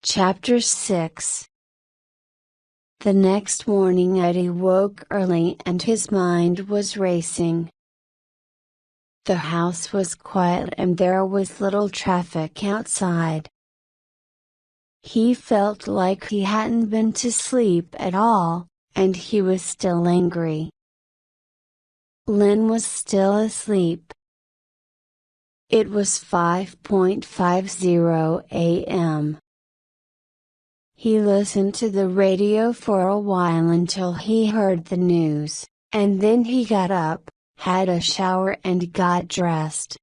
Chapter 6. The next morning Eddie woke early and his mind was racing. The house was quiet and there was little traffic outside. He felt like he hadn't been to sleep at all, and he was still angry. Lynn was still asleep. It was 5:50 a.m. He listened to the radio for a while until he heard the news, and then he got up, had a shower and got dressed.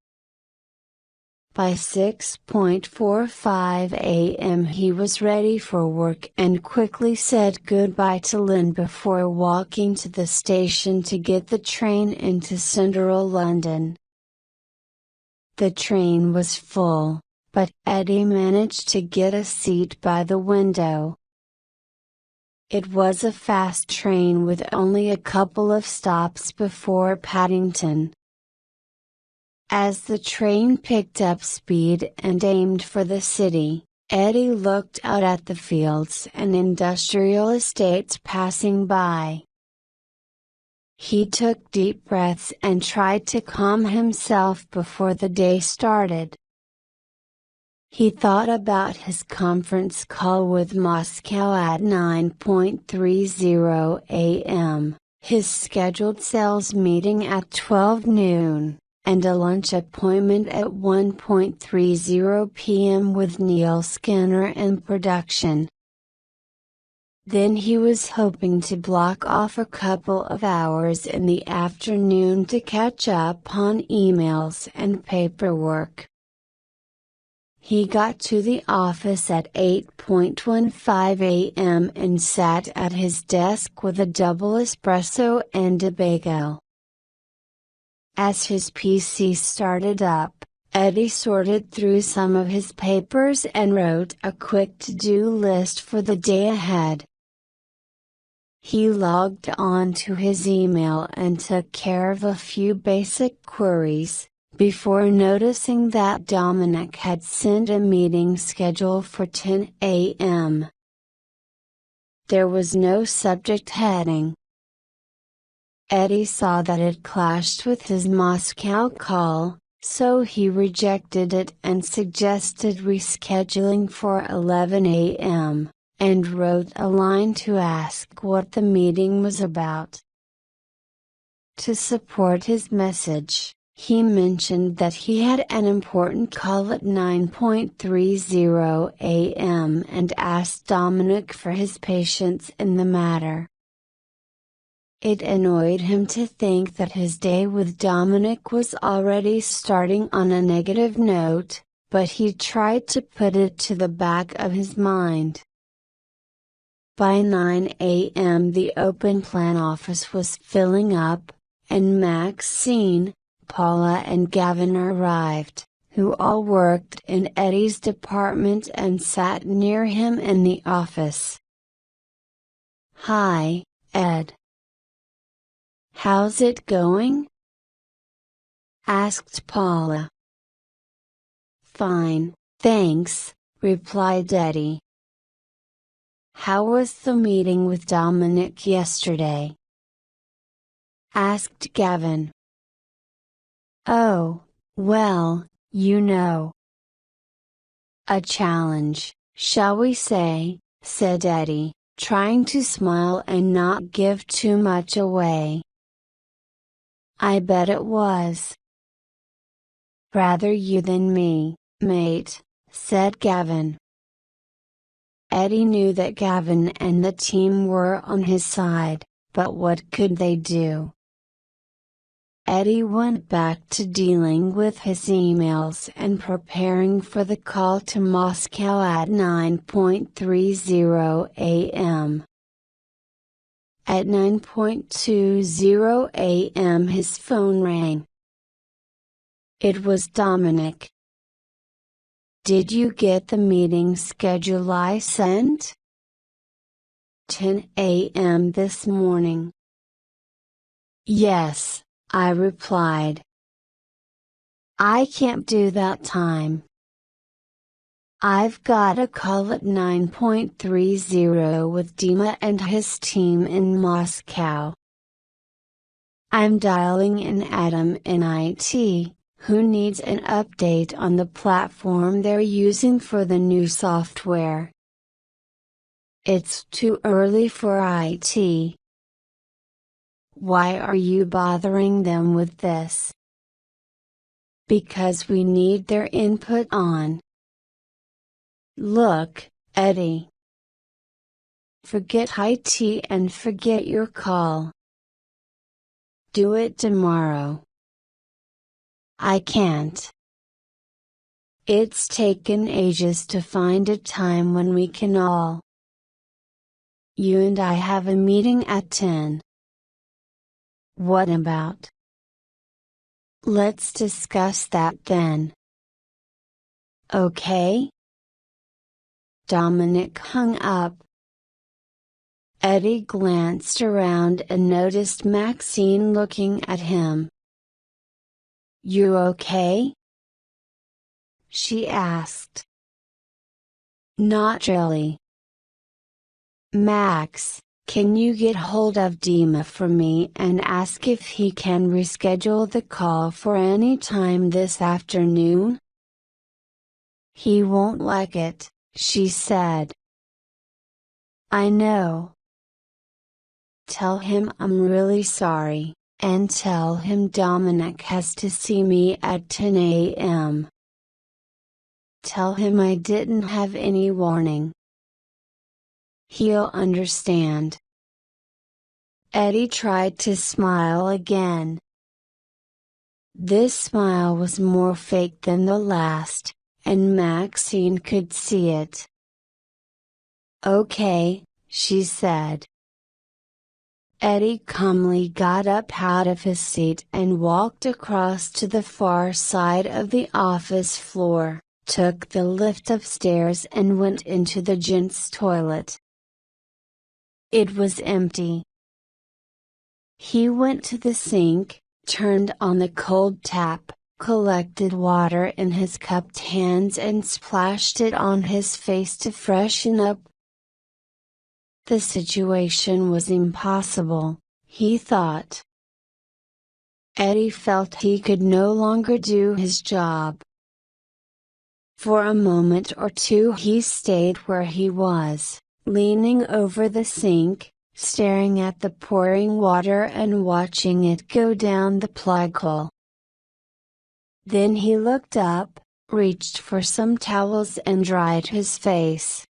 By 6:45 a.m. he was ready for work and quickly said goodbye to Lynn before walking to the station to get the train into central London. The train was full, but Eddie managed to get a seat by the window. It was a fast train with only a couple of stops before Paddington. As the train picked up speed and aimed for the city, Eddie looked out at the fields and industrial estates passing by. He took deep breaths and tried to calm himself before the day started. He thought about his conference call with Moscow at 9:30 a.m., his scheduled sales meeting at 12 noon, and a lunch appointment at 1:30 p.m. with Neil Skinner and production. Then he was hoping to block off a couple of hours in the afternoon to catch up on emails and paperwork. He got to the office at 8:15 a.m. and sat at his desk with a double espresso and a bagel. As his PC started up, Eddie sorted through some of his papers and wrote a quick to-do list for the day ahead. He logged on to his email and took care of a few basic queries, before noticing that Dominic had sent a meeting schedule for 10 a.m. There was no subject heading. Eddie saw that it clashed with his Moscow call, so he rejected it and suggested rescheduling for 11 a.m., and wrote a line to ask what the meeting was about. To support his message, he mentioned that he had an important call at 9:30 a.m. and asked Dominic for his patience in the matter. It annoyed him to think that his day with Dominic was already starting on a negative note, but he tried to put it to the back of his mind. By 9 a.m. the open plan office was filling up, and Maxine, Paula and Gavin arrived, who all worked in Eddie's department and sat near him in the office. "Hi, Ed. How's it going?" asked Paula. "Fine, thanks," replied Eddie. "How was the meeting with Dominic yesterday?" asked Gavin. "Oh, well, you know. A challenge, shall we say," said Eddie, trying to smile and not give too much away. "I bet it was." "Rather you than me, mate," said Gavin. Eddie knew that Gavin and the team were on his side, but what could they do? Eddie went back to dealing with his emails and preparing for the call to Moscow at 9:30 a.m. At 9:20 a.m. his phone rang. It was Dominic. "Did you get the meeting schedule I sent?" 10 a.m. this morning. "Yes," I replied. "I can't do that time." I've got a call at 9:30 with Dima and his team in Moscow. I'm dialing in Adam in IT, who needs an update on the platform they're using for the new software. It's too early for IT. Why are you bothering them with this? Because we need their input on. Look, Eddie. Forget IT and forget your call. Do it tomorrow. I can't. It's taken ages to find a time when we can all. You and I have a meeting at 10. What about? Let's discuss that then. Okay? Dominic hung up. Eddie glanced around and noticed Maxine looking at him. You okay? She asked. Not really. Max, can you get hold of Dima for me and ask if he can reschedule the call for any time this afternoon? He won't like it, she said. I know. Tell him I'm really sorry, and tell him Dominic has to see me at 10 a.m. Tell him I didn't have any warning. He'll understand. Eddie tried to smile again. This smile was more fake than the last, and Maxine could see it. Okay, she said. Eddie calmly got up out of his seat and walked across to the far side of the office floor, took the lift upstairs and went into the gents' toilet. It was empty. He went to the sink, turned on the cold tap, collected water in his cupped hands and splashed it on his face to freshen up. The situation was impossible, he thought. Eddie felt he could no longer do his job. For a moment or two he stayed where he was, leaning over the sink, staring at the pouring water and watching it go down the plug hole. Then he looked up, reached for some towels and dried his face.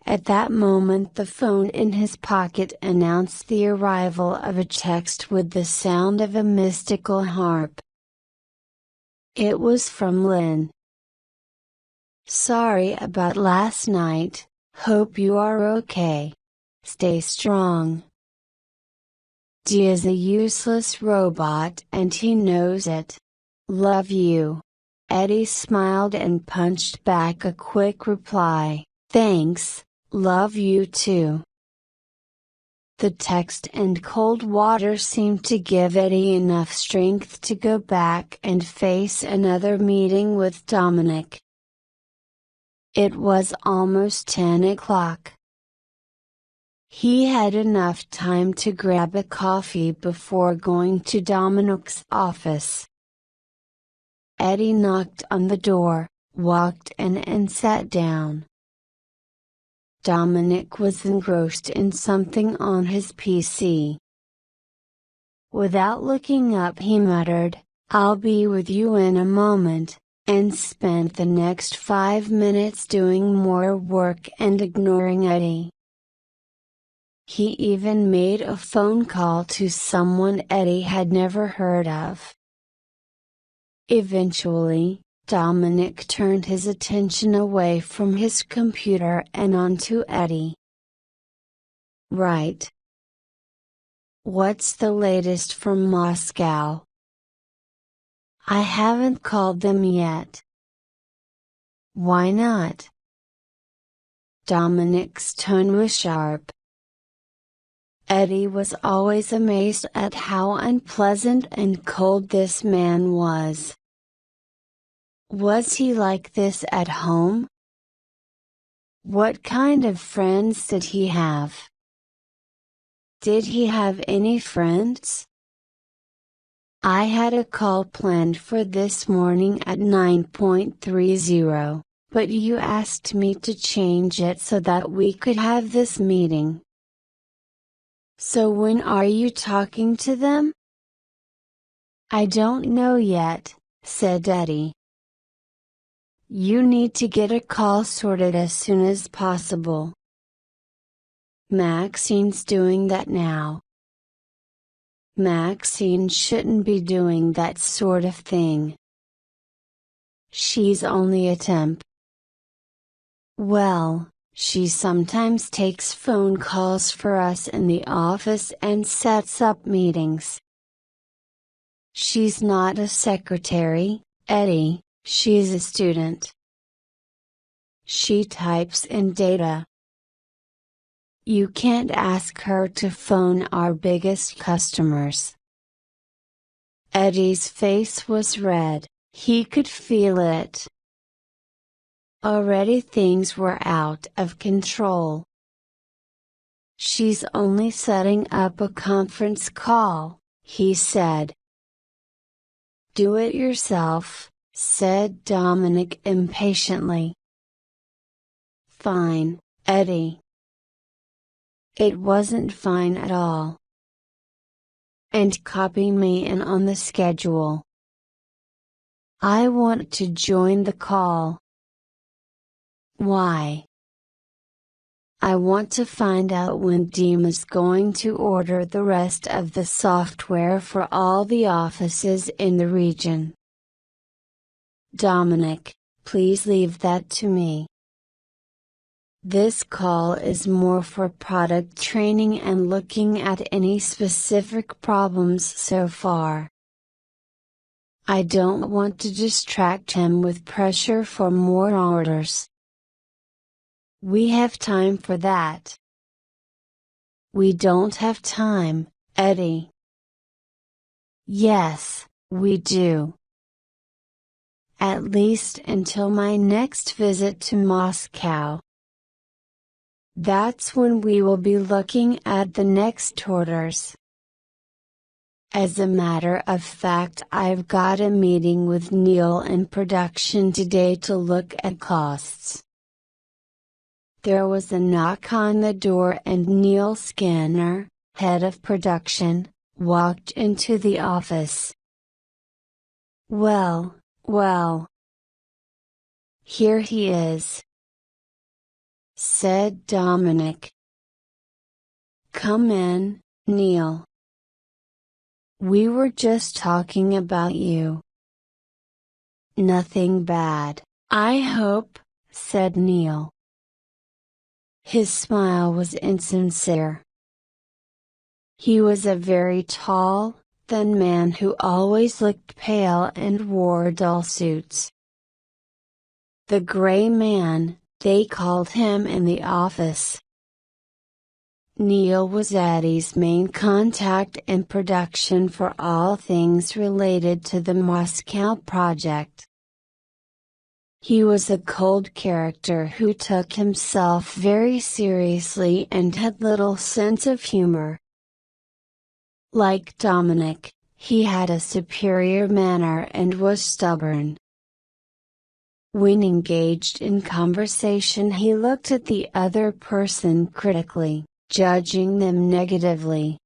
At that moment the phone in his pocket announced the arrival of a text with the sound of a mystical harp. It was from Lynn. Sorry about last night, hope you are okay. Stay strong. Dee is a useless robot and he knows it. Love you. Eddie smiled and punched back a quick reply, thanks. Love you too. The text and cold water seemed to give Eddie enough strength to go back and face another meeting with Dominic. It was almost 10 o'clock. He had enough time to grab a coffee before going to Dominic's office. Eddie knocked on the door, walked in and sat down. Dominic was engrossed in something on his PC. Without looking up he muttered, I'll be with you in a moment, and spent the next 5 minutes doing more work and ignoring Eddie. He even made a phone call to someone Eddie had never heard of. Eventually, Dominic turned his attention away from his computer and onto Eddie. Right. What's the latest from Moscow? I haven't called them yet. Why not? Dominic's tone was sharp. Eddie was always amazed at how unpleasant and cold this man was. Was he like this at home? What kind of friends did he have? Did he have any friends? I had a call planned for this morning at 9:30, but you asked me to change it so that we could have this meeting. So when are you talking to them? I don't know yet, said Eddie. You need to get a call sorted as soon as possible. Maxine's doing that now. Maxine shouldn't be doing that sort of thing. She's only a temp. Well, she sometimes takes phone calls for us in the office and sets up meetings. She's not a secretary, Eddie, she's a student. She types in data. You can't ask her to phone our biggest customers. Eddie's face was red, he could feel it. Already things were out of control. She's only setting up a conference call, he said. Do it yourself, said Dominic impatiently. Fine, Eddie. It wasn't fine at all. And copy me in on the schedule. I want to join the call. Why? I want to find out when Deem is going to order the rest of the software for all the offices in the region. Dominic, please leave that to me. This call is more for product training and looking at any specific problems so far. I don't want to distract him with pressure for more orders. We have time for that. We don't have time, Eddie. Yes, we do. At least until my next visit to Moscow. That's when we will be looking at the next orders. As a matter of fact, I've got a meeting with Neil in production today to look at costs. There was a knock on the door and Neil Skinner, head of production, walked into the office. Well. Here he is, said Dominic. Come in, Neil. We were just talking about you. Nothing bad, I hope, said Neil. His smile was insincere. He was a very tall, thin man who always looked pale and wore dull suits. The gray man, they called him in the office. Neil was Eddie's main contact in production for all things related to the Moscow project. He was a cold character who took himself very seriously and had little sense of humor. Like Dominic, he had a superior manner and was stubborn. When engaged in conversation, he looked at the other person critically, judging them negatively.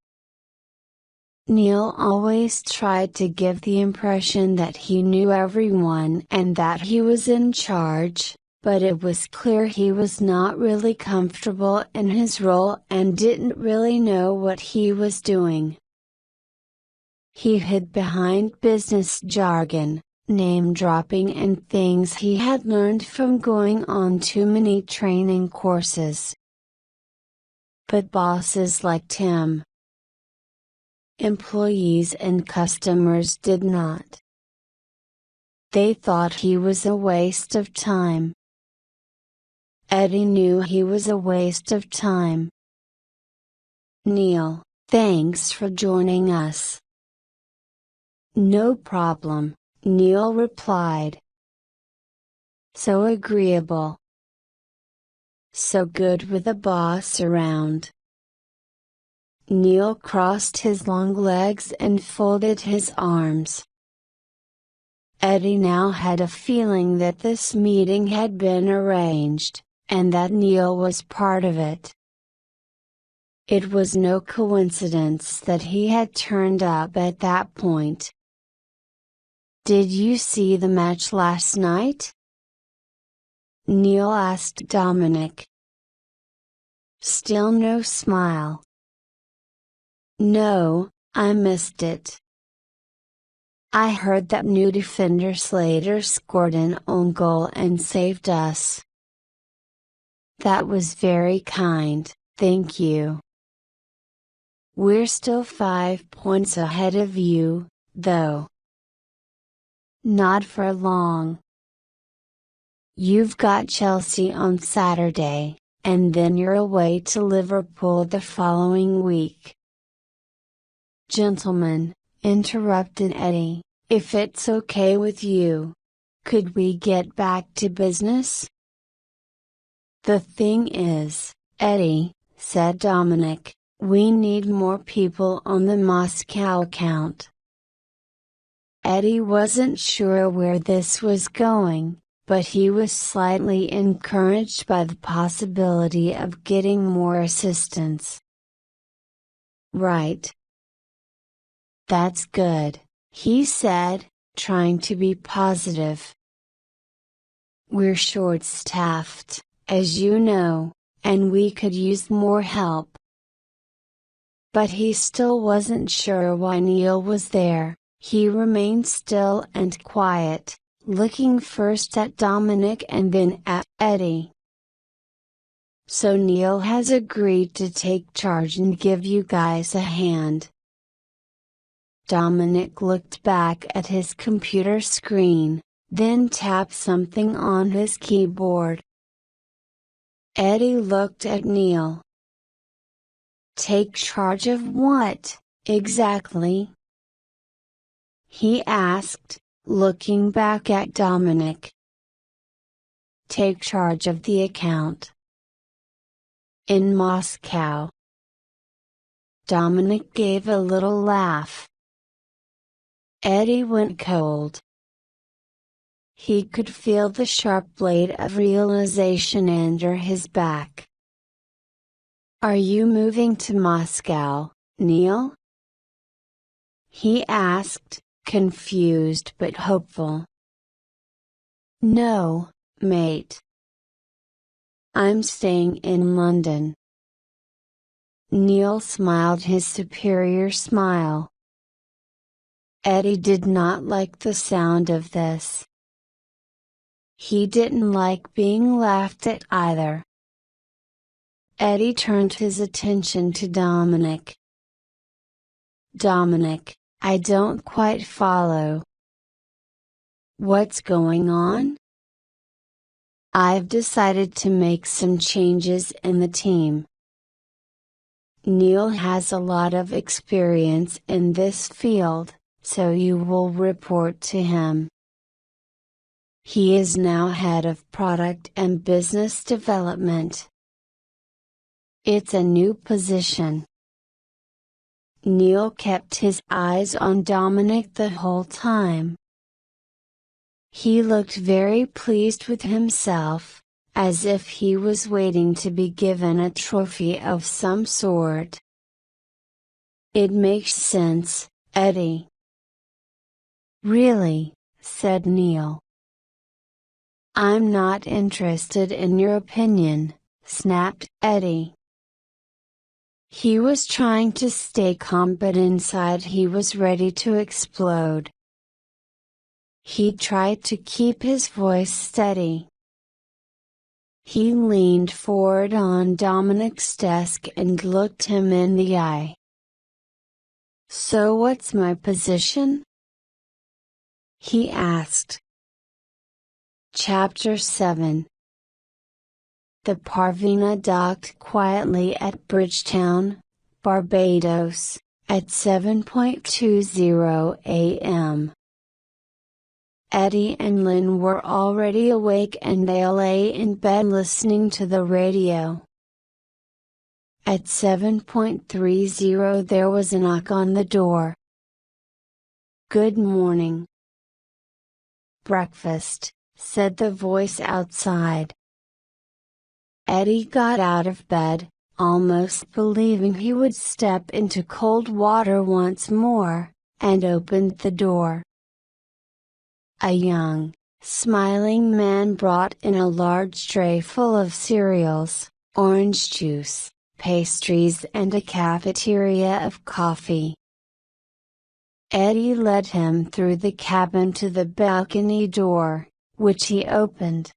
Neil always tried to give the impression that he knew everyone and that he was in charge, but it was clear he was not really comfortable in his role and didn't really know what he was doing. He hid behind business jargon, name dropping and things he had learned from going on too many training courses. But bosses liked him. Employees and customers did not. They thought he was a waste of time. Eddie knew he was a waste of time. Neil, thanks for joining us. No problem, Neil replied. so agreeable. So good with a boss around. Neil crossed his long legs and folded his arms. Eddie now had a feeling that this meeting had been arranged, and that Neil was part of it. It was no coincidence that he had turned up at that point. "Did you see the match last night?" Neil asked Dominic. Still no smile. "No, I missed it. I heard that new defender Slater scored an own goal and saved us." "That was very kind, thank you. We're still 5 points ahead of you, though." "Not for long. You've got Chelsea on Saturday, and then you're away to Liverpool the following week." "Gentlemen," interrupted Eddie, "if it's okay with you, could we get back to business?" "The thing is, Eddie," said Dominic, "we need more people on the Moscow account." Eddie wasn't sure where this was going, but he was slightly encouraged by the possibility of getting more assistance. "Right. That's good," he said, trying to be positive. "We're short-staffed, as you know, and we could use more help." But he still wasn't sure why Neil was there. He remained still and quiet, looking first at Dominic and then at Eddie. "So Neil has agreed to take charge and give you guys a hand." Dominic looked back at his computer screen, then tapped something on his keyboard. Eddie looked at Neil. "Take charge of what, exactly?" he asked, looking back at Dominic. "Take charge of the account. In Moscow." Dominic gave a little laugh. Eddie went cold. He could feel the sharp blade of realization under his back. "Are you moving to Moscow, Neil?" he asked, confused but hopeful. "No, mate. I'm staying in London." Neil smiled his superior smile. Eddie did not like the sound of this. He didn't like being laughed at either. Eddie turned his attention to Dominic. "Dominic, I don't quite follow. What's going on?" "I've decided to make some changes in the team. Neil has a lot of experience in this field, so you will report to him. He is now head of product and business development. It's a new position." Neil kept his eyes on Dominic the whole time. He looked very pleased with himself, as if he was waiting to be given a trophy of some sort. "It makes sense, Eddie." "Really," said Neil. "I'm not interested in your opinion," snapped Eddie. He was trying to stay calm, but inside he was ready to explode. He tried to keep his voice steady. He leaned forward on Dominic's desk and looked him in the eye. "So what's my position?" he asked. Chapter 7. The Parvena docked quietly at Bridgetown, Barbados, at 7:20 a.m. Eddie and Lynn were already awake and they lay in bed listening to the radio. At 7:30 there was a knock on the door. "Good morning." "Breakfast," said the voice outside. Eddie got out of bed, almost believing he would step into cold water once more, and opened the door. A young, smiling man brought in a large tray full of cereals, orange juice, pastries and a cafeteria of coffee. Eddie led him through the cabin to the balcony door, which he opened.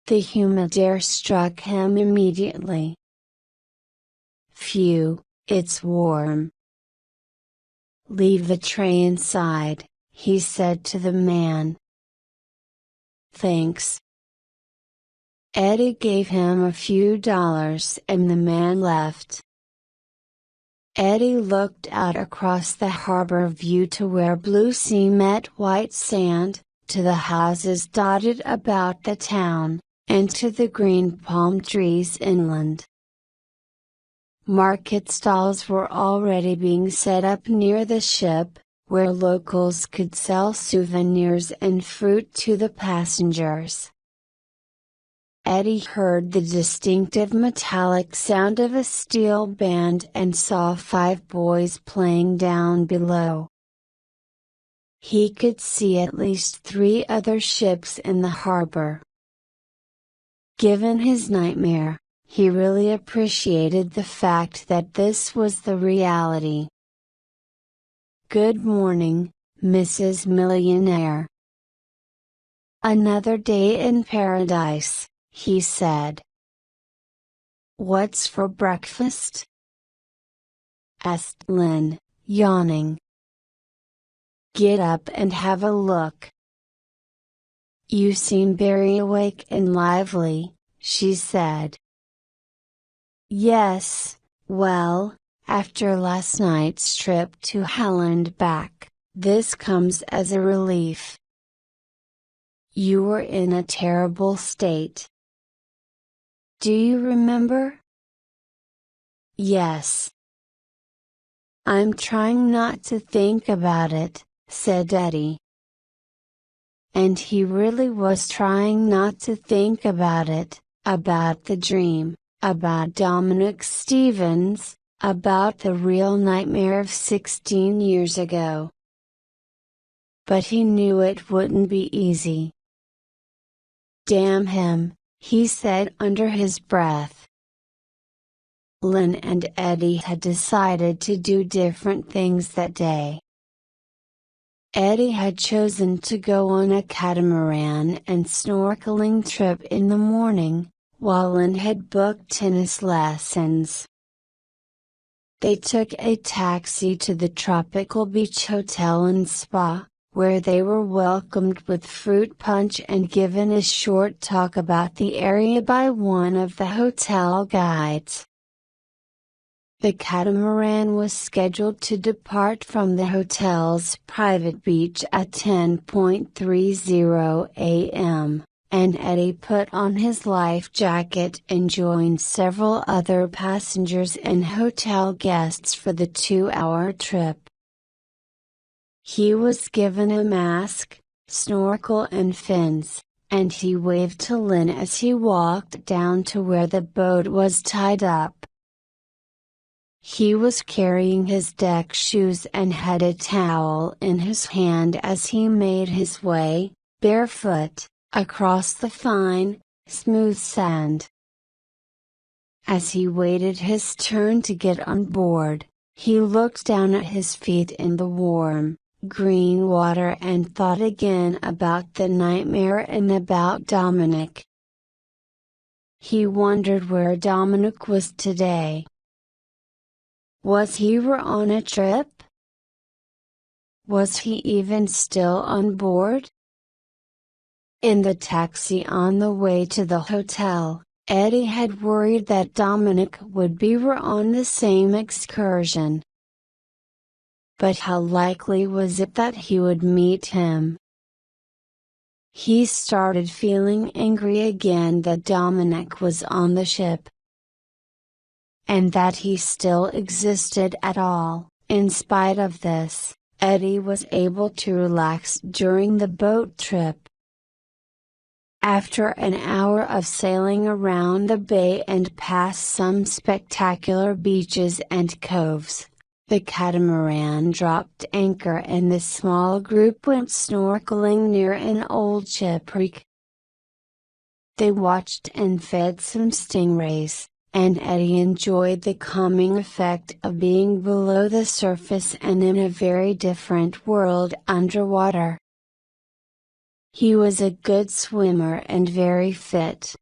The humid air struck him immediately. "Phew, it's warm." "Leave the tray inside," he said to the man. "Thanks." Eddie gave him a few dollars and the man left. Eddie looked out across the harbor view to where blue sea met white sand, to the houses dotted about the town, and to the green palm trees inland. Market stalls were already being set up near the ship, where locals could sell souvenirs and fruit to the passengers. Eddie heard the distinctive metallic sound of a steel band and saw 5 boys playing down below. He could see at least 3 other ships in the harbor. Given his nightmare, he really appreciated the fact that this was the reality. "Good morning, Mrs. Millionaire." "Another day in paradise," he said. "What's for breakfast?" asked Lynn, yawning. "Get up and have a look." "You seem very awake and lively," she said. "Yes, well, after last night's trip to hell and back, this comes as a relief." "You were in a terrible state. Do you remember?" "Yes." "I'm trying not to think about it," said Eddie. And he really was trying not to think about it, about the dream, about Dominic Stevens, about the real nightmare of 16 years ago. But he knew it wouldn't be easy. "Damn him," he said under his breath. Lynn and Eddie had decided to do different things that day. Eddie had chosen to go on a catamaran and snorkeling trip in the morning, while Lynn had booked tennis lessons. They took a taxi to the tropical beach hotel and spa, where they were welcomed with fruit punch and given a short talk about the area by one of the hotel guides. The catamaran was scheduled to depart from the hotel's private beach at 10:30 a.m., and Eddie put on his life jacket and joined several other passengers and hotel guests for the 2-hour trip. He was given a mask, snorkel and fins, and he waved to Lynn as he walked down to where the boat was tied up. He was carrying his deck shoes and had a towel in his hand as he made his way, barefoot, across the fine, smooth sand. As he waited his turn to get on board, he looked down at his feet in the warm, green water and thought again about the nightmare and about Dominic. He wondered where Dominic was today. Was he on a trip? Was he even still on board? In the taxi on the way to the hotel, Eddie had worried that Dominic would be on the same excursion. But how likely was it that he would meet him? he started feeling angry again that Dominic was on the ship. And that he still existed at all. In spite of this, Eddie was able to relax during the boat trip. After an hour of sailing around the bay and past some spectacular beaches and coves, the catamaran dropped anchor and the small group went snorkeling near an old shipwreck. They watched and fed some stingrays, and Eddie enjoyed the calming effect of being below the surface and in a very different world underwater. He was a good swimmer and very fit.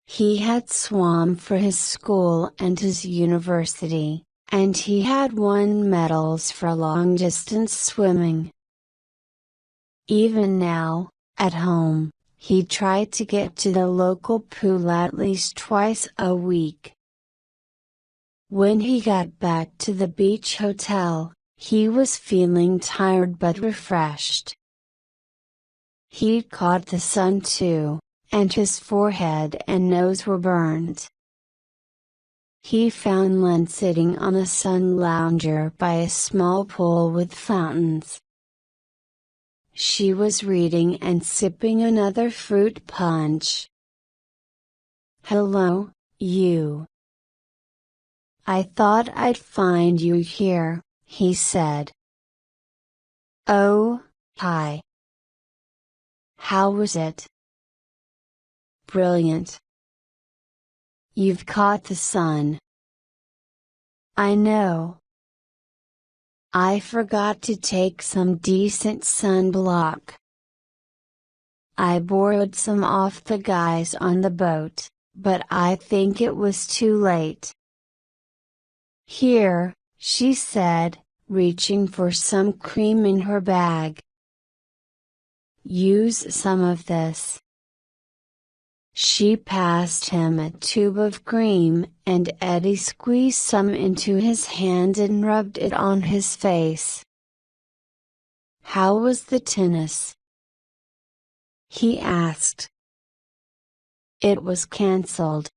He had swum for his school and his university, and he had won medals for long-distance swimming. Even now, at home, he tried to get to the local pool at least twice a week. When he got back to the beach hotel, he was feeling tired but refreshed. He'd caught the sun too, and his forehead and nose were burned. He found Lynn sitting on a sun lounger by a small pool with fountains. She was reading and sipping another fruit punch. "Hello, you. I thought I'd find you here," he said. "Oh, hi. How was it?" "Brilliant. You've caught the sun." "I know. I forgot to take some decent sunblock. I borrowed some off the guys on the boat, but I think it was too late." "Here," she said, reaching for some cream in her bag. "Use some of this." She passed him a tube of cream, and Eddie squeezed some into his hand and rubbed it on his face. "How was the tennis?" he asked. "It was cancelled.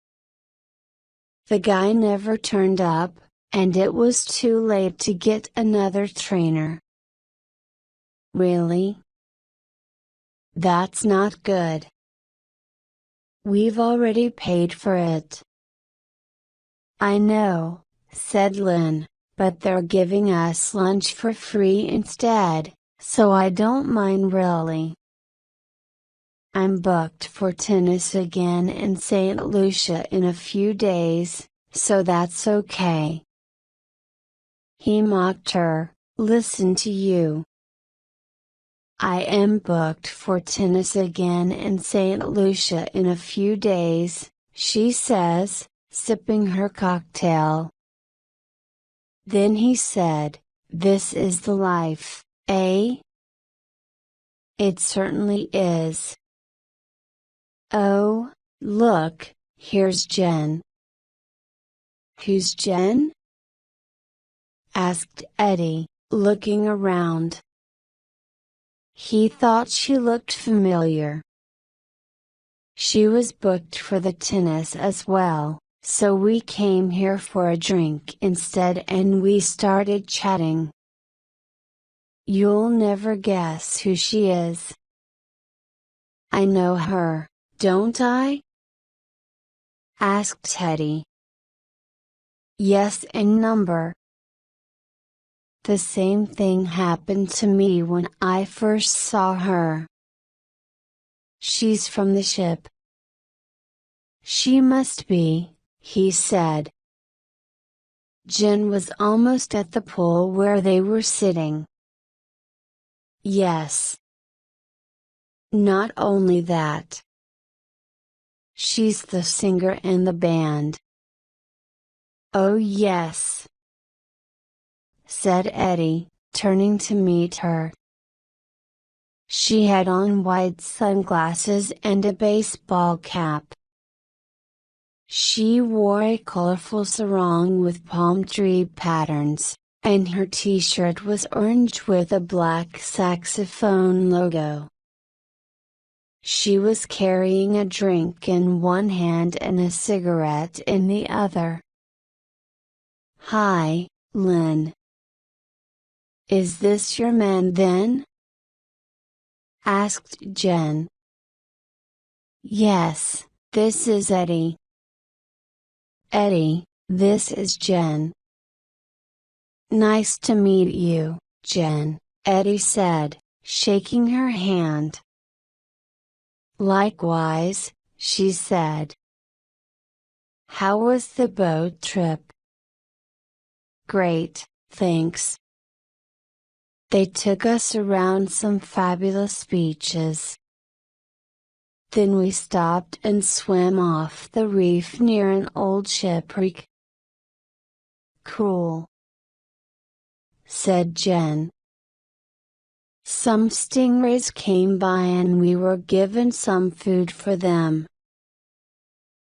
The guy never turned up, and it was too late to get another trainer." "Really? That's not good. We've already paid for it." "I know," said Lynn, "but they're giving us lunch for free instead, so I don't mind really. I'm booked for tennis again in St. Lucia in a few days, so that's okay." He mocked her. "Listen to you. I am booked for tennis again in St. Lucia in a few days," she says, sipping her cocktail. Then he said, "This is the life, eh?" "It certainly is." "Oh, look, here's Jen." "Who's Jen?" asked Eddie, looking around. He thought she looked familiar. "She was booked for the tennis as well, so we came here for a drink instead and we started chatting." "You'll never guess who she is." "I know her, don't I?" asked Teddy. "Yes, and number." "The same thing happened to me when I first saw her." "She's from the ship." "She must be," he said. Jen was almost at the pool where they were sitting. "Yes. Not only that. She's the singer in the band." "Oh yes," said Eddie, turning to meet her. She had on wide sunglasses and a baseball cap. She wore a colorful sarong with palm tree patterns, and her t-shirt was orange with a black saxophone logo. She was carrying a drink in one hand and a cigarette in the other. "Hi, Lynn. Is this your man then?" asked Jen. "Yes, this is Eddie." "Eddie, this is Jen." "Nice to meet you, Jen," Eddie said, shaking her hand. "Likewise," she said. "How was the boat trip?" "Great, thanks. They took us around some fabulous beaches. Then we stopped and swam off the reef near an old shipwreck." "Cool," said Jen. "Some stingrays came by and we were given some food for them."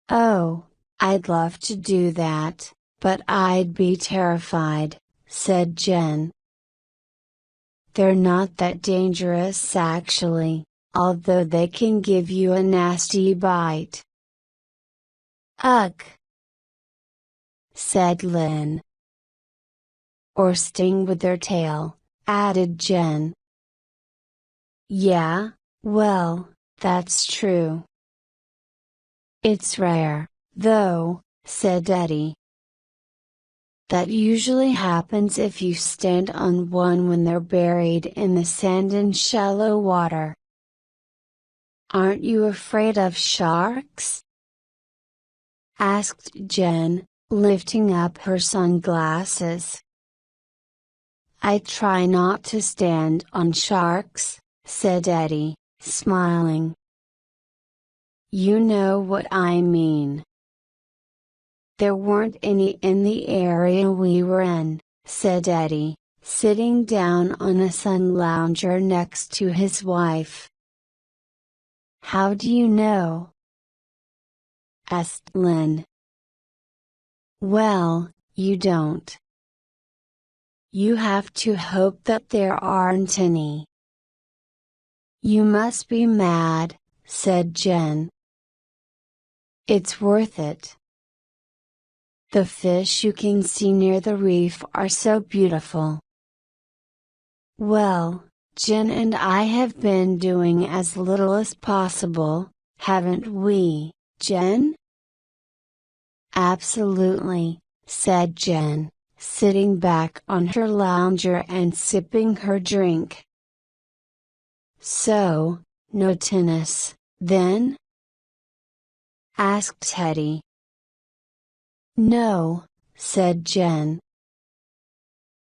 "Oh, I'd love to do that, but I'd be terrified," said Jen. "They're not that dangerous actually, although they can give you a nasty bite." "Ugh," said Lynn. "Or sting with their tail," added Jen. "Yeah, well, that's true." "It's rare, though," said Eddie. "That usually happens if you stand on one when they're buried in the sand in shallow water." "Aren't you afraid of sharks?" asked Jen, lifting up her sunglasses. "I try not to stand on sharks," said Eddie, smiling. "You know what I mean." "There weren't any in the area we were in," said Eddie, sitting down on a sun lounger next to his wife. "How do you know?" asked Lynn. "Well, you don't. You have to hope that there aren't any." "You must be mad," said Jen. "It's worth it. The fish you can see near the reef are so beautiful." "Well, Jen and I have been doing as little as possible, haven't we, Jen?" "Absolutely," said Jen, sitting back on her lounger and sipping her drink. "So, no tennis, then?" asked Teddy. "No," said Jen.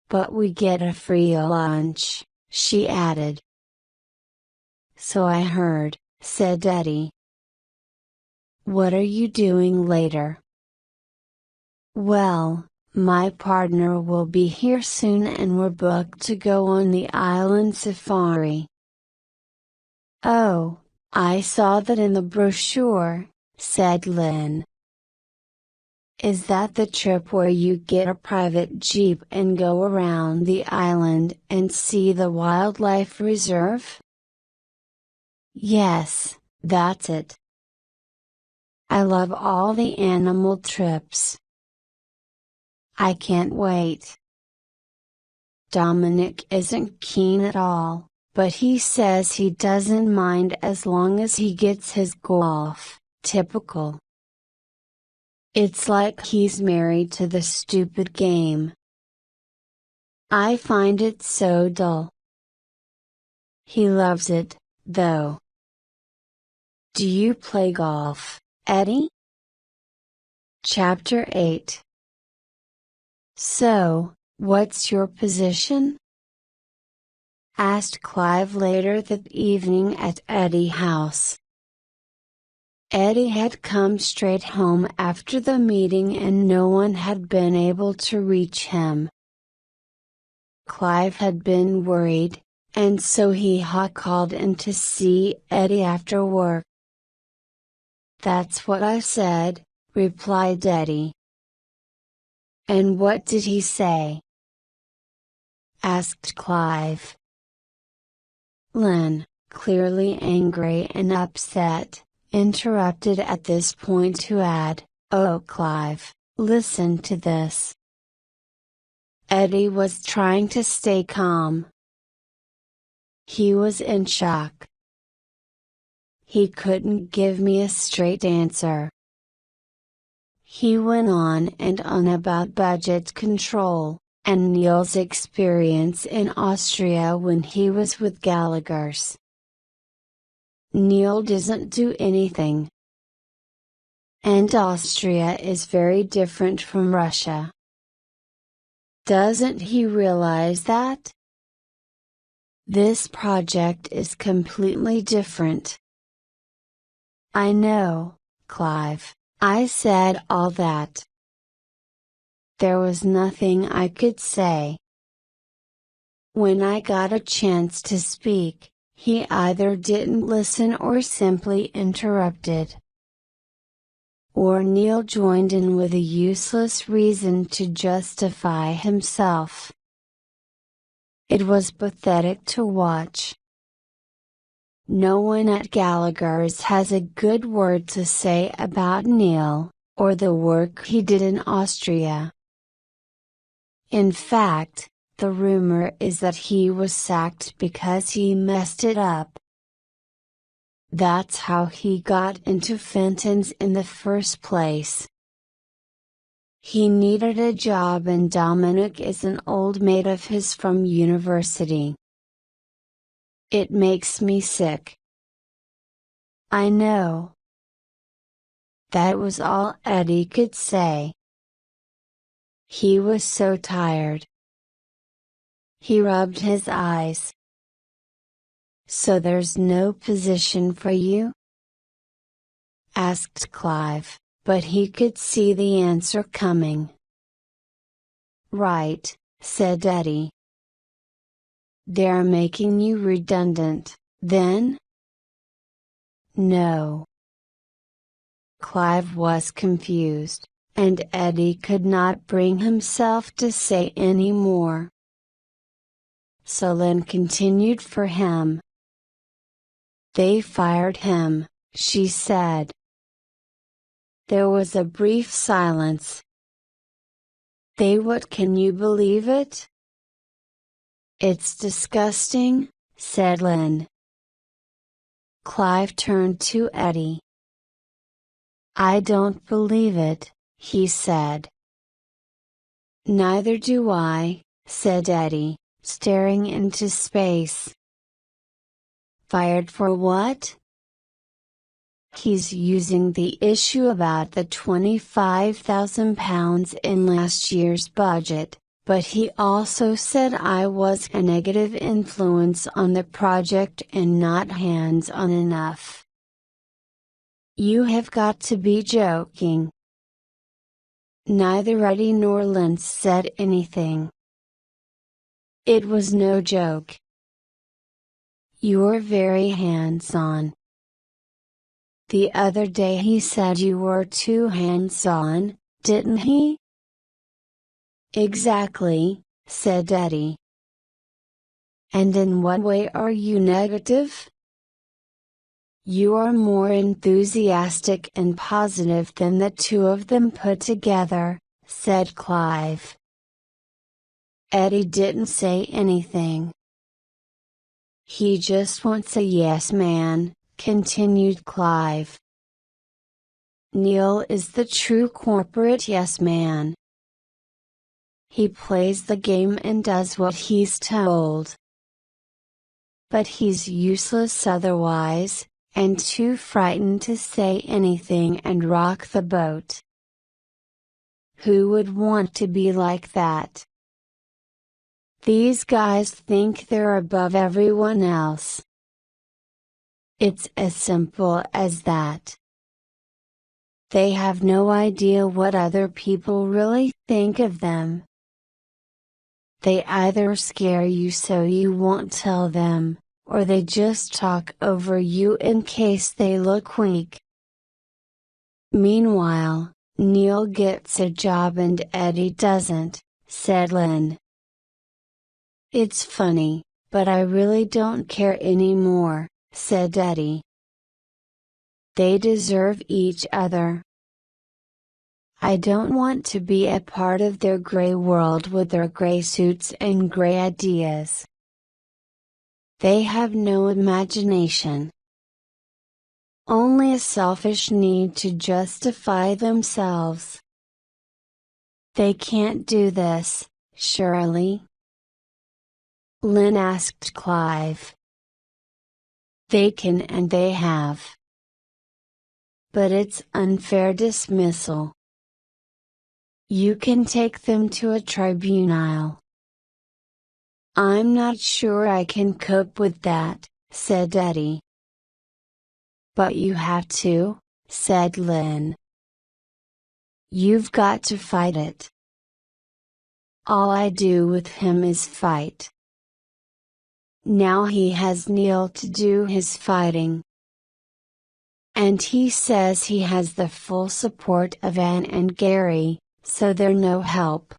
"But we get a free lunch," she added. "So I heard," said Eddie. "What are you doing later?" "Well, my partner will be here soon and we're booked to go on the island safari." "Oh, I saw that in the brochure," said Lynn. "Is that the trip where you get a private jeep and go around the island and see the wildlife reserve?" "Yes, that's it. I love all the animal trips. I can't wait." Dominic isn't keen at all, but he says he doesn't mind as long as he gets his golf. Typical. It's like he's married to the stupid game. I find it so dull. He loves it, though. Do you play golf, Eddie? Chapter 8. "So, what's your position?" asked Clive later that evening at Eddie's house. Eddie had come straight home after the meeting and no one had been able to reach him. Clive had been worried, and so he called in to see Eddie after work. "That's what I said," replied Eddie. "And what did he say?" asked Clive. "Lynn, clearly angry and upset, interrupted at this point to add, "Oh Clive, listen to this." Eddie was trying to stay calm. He was in shock. He couldn't give me a straight answer. He went on and on about budget control, and Neil's experience in Austria when he was with Gallagher's. Neil doesn't do anything. And Austria is very different from Russia. Doesn't he realize that? This project is completely different. I know, Clive, I said all that. There was nothing I could say. When I got a chance to speak, he either didn't listen or simply interrupted. Or Neil joined in with a useless reason to justify himself. It was pathetic to watch. No one at Gallagher's has a good word to say about Neil, or the work he did in Austria. In fact, the rumor is that he was sacked because he messed it up. That's how he got into Fenton's in the first place. He needed a job and Dominic is an old mate of his from university. It makes me sick. I know. That was all Eddie could say. He was so tired. He rubbed his eyes. So there's no position for you? Asked Clive, but he could see the answer coming. Right, said Eddie. They're making you redundant, then? No. Clive was confused, and Eddie could not bring himself to say any more. So Lynn continued for him. They fired him, she said. There was a brief silence. They what, can you believe it? It's disgusting, said Lynn. Clive turned to Eddie. I don't believe it, he said. Neither do I, said Eddie, staring into space. Fired for what? He's using the issue about the £25,000 in last year's budget, but he also said I was a negative influence on the project and not hands-on enough. You have got to be joking. Neither Eddie nor Lynn said anything. It was no joke. You're very hands-on. The other day he said you were too hands-on, didn't he? Exactly, said Eddie. And in what way are you negative? You are more enthusiastic and positive than the two of them put together, said Clive. Eddie didn't say anything. He just wants a yes man, continued Clive. Neil is the true corporate yes man. He plays the game and does what he's told. But he's useless otherwise, and too frightened to say anything and rock the boat. Who would want to be like that? These guys think they're above everyone else. It's as simple as that. They have no idea what other people really think of them. They either scare you so you won't tell them, or they just talk over you in case they look weak. Meanwhile, Neil gets a job and Eddie doesn't, said Lynn. It's funny, but I really don't care anymore, said Eddie. They deserve each other. I don't want to be a part of their gray world with their gray suits and gray ideas. They have no imagination. Only a selfish need to justify themselves. They can't do this, surely? Lynn asked Clive. They can and they have. But it's unfair dismissal. You can take them to a tribunal. I'm not sure I can cope with that, said Eddie. But you have to, said Lynn. You've got to fight it. All I do with him is fight. Now he has Neil to do his fighting. And he says he has the full support of Anne and Gary, so they're no help.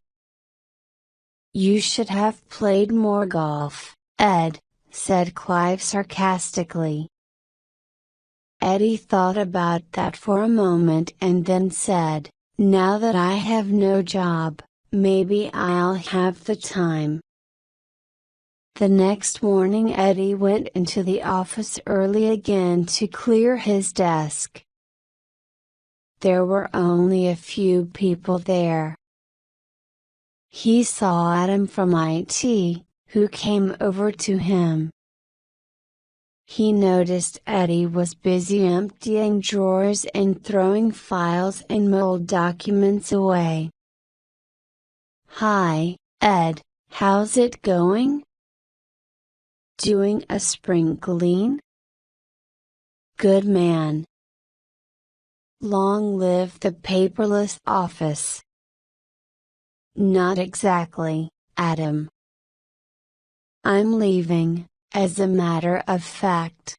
You should have played more golf, Ed, said Clive sarcastically. Eddie thought about that for a moment and then said, now that I have no job, maybe I'll have the time. The next morning Eddie went into the office early again to clear his desk. There were only a few people there. He saw Adam from IT, who came over to him. He noticed Eddie was busy emptying drawers and throwing files and old documents away. Hi, Ed, how's it going? Doing a spring clean? Good man. Long live the paperless office. Not exactly, Adam. I'm leaving, as a matter of fact.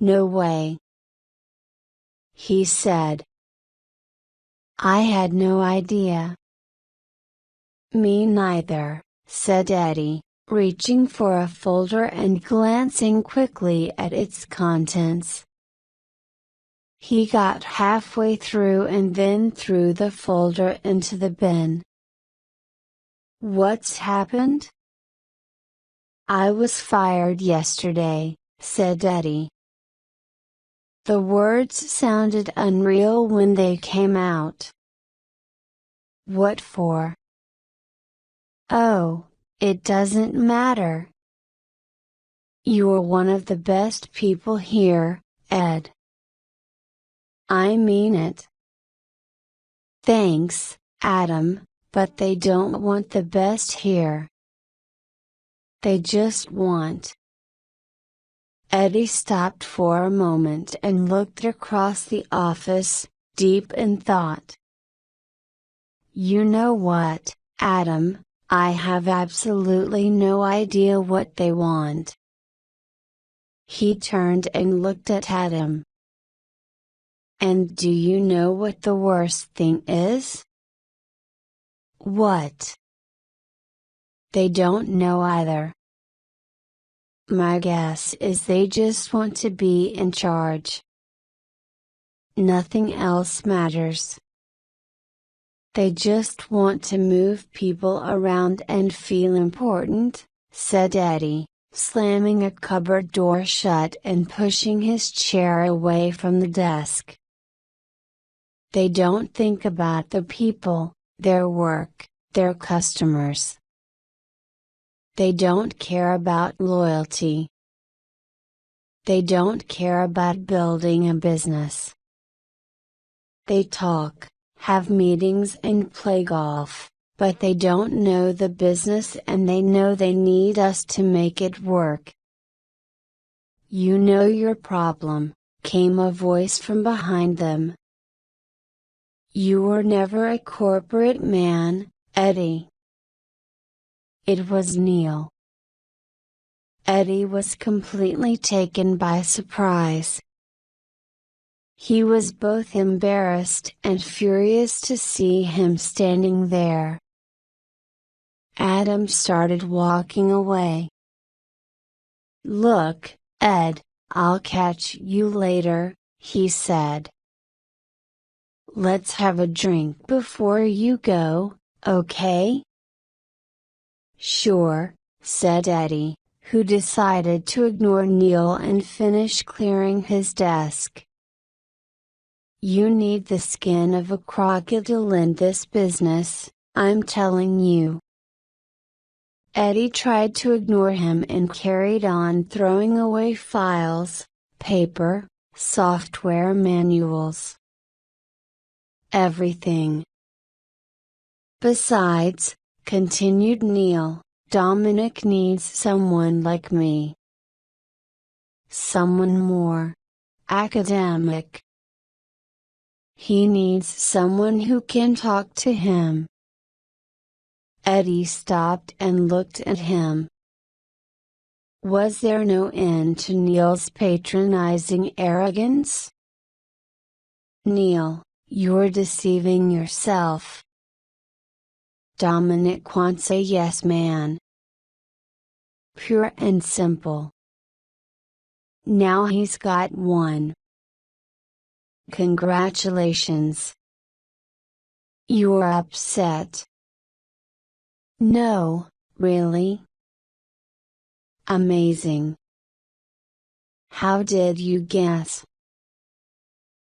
No way. He said. I had no idea. Me neither, said Eddie, reaching for a folder and glancing quickly at its contents. He got halfway through and then threw the folder into the bin. What's happened? I was fired yesterday, said Eddie. The words sounded unreal when they came out. What for? Oh, it doesn't matter. You're one of the best people here, Ed. I mean it. Thanks, Adam, but they don't want the best here. They just want. Eddie stopped for a moment and looked across the office, deep in thought. You know what, Adam, I have absolutely no idea what they want. He turned and looked at Adam. And do you know what the worst thing is? What? They don't know either. My guess is they just want to be in charge. Nothing else matters. They just want to move people around and feel important, said Eddie, slamming a cupboard door shut and pushing his chair away from the desk. They don't think about the people, their work, their customers. They don't care about loyalty. They don't care about building a business. They talk, have meetings and play golf, but they don't know the business and they know they need us to make it work. You know your problem, came a voice from behind them. You were never a corporate man, Eddie. It was Neil. Eddie was completely taken by surprise. He was both embarrassed and furious to see him standing there. Adam started walking away. Look, Ed, I'll catch you later, he said. Let's have a drink before you go, okay? Sure, said Eddie, who decided to ignore Neil and finish clearing his desk. You need the skin of a crocodile in this business, I'm telling you. Eddie tried to ignore him and carried on throwing away files, paper, software manuals. Everything. Besides, continued Neil, Dominic needs someone like me. Someone more academic. He needs someone who can talk to him. Eddie stopped and looked at him. Was there no end to Neil's patronizing arrogance? Neil, you're deceiving yourself. Dominic wants a yes man. Pure and simple. Now he's got one. Congratulations. You're upset. No, really? Amazing. How did you guess?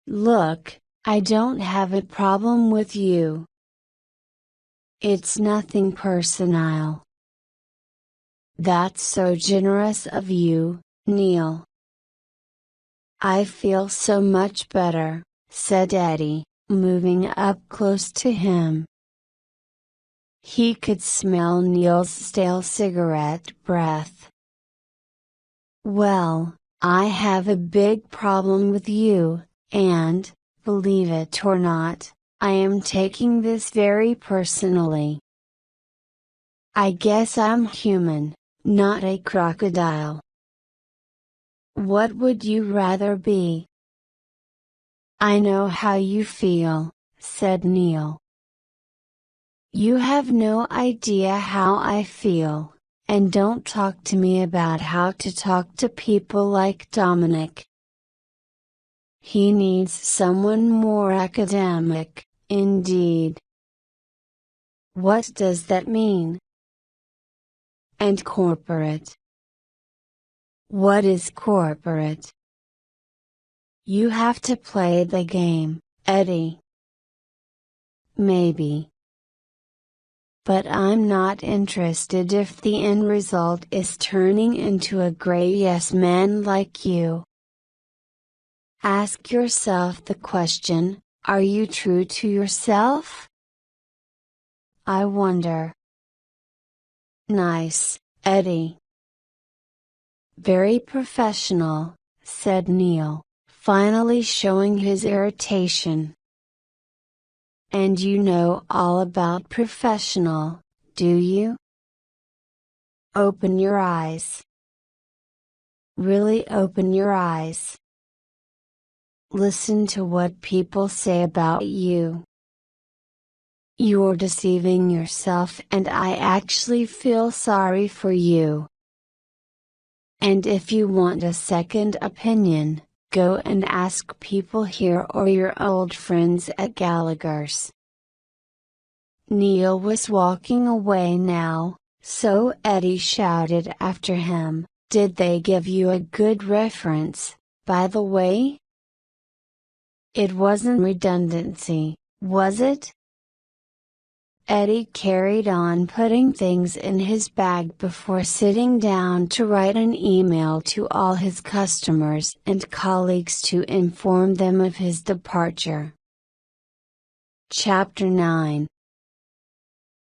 Look, I don't have a problem with you. It's nothing personal. That's so generous of you, Neil. I feel so much better, said Eddie, moving up close to him. He could smell Neil's stale cigarette breath. Well, I have a big problem with you, and, believe it or not, I am taking this very personally. I guess I'm human, not a crocodile. What would you rather be? I know how you feel, said Neil. You have no idea how I feel, and don't talk to me about how to talk to people like Dominic. He needs someone more academic, indeed. What does that mean? And corporate. What is corporate? You have to play the game, Eddie. Maybe. But I'm not interested if the end result is turning into a gray yes man like you. Ask yourself the question, are you true to yourself? I wonder. Nice, Eddie. Very professional, said Neil, finally showing his irritation. And you know all about professional, do you? Open your eyes. Really open your eyes. Listen to what people say about you. You're deceiving yourself and I actually feel sorry for you. And if you want a second opinion, go and ask people here or your old friends at Gallagher's. Neil was walking away now, so Eddie shouted after him, did they give you a good reference, by the way? It wasn't redundancy, was it? Eddie carried on putting things in his bag before sitting down to write an email to all his customers and colleagues to inform them of his departure. Chapter 9.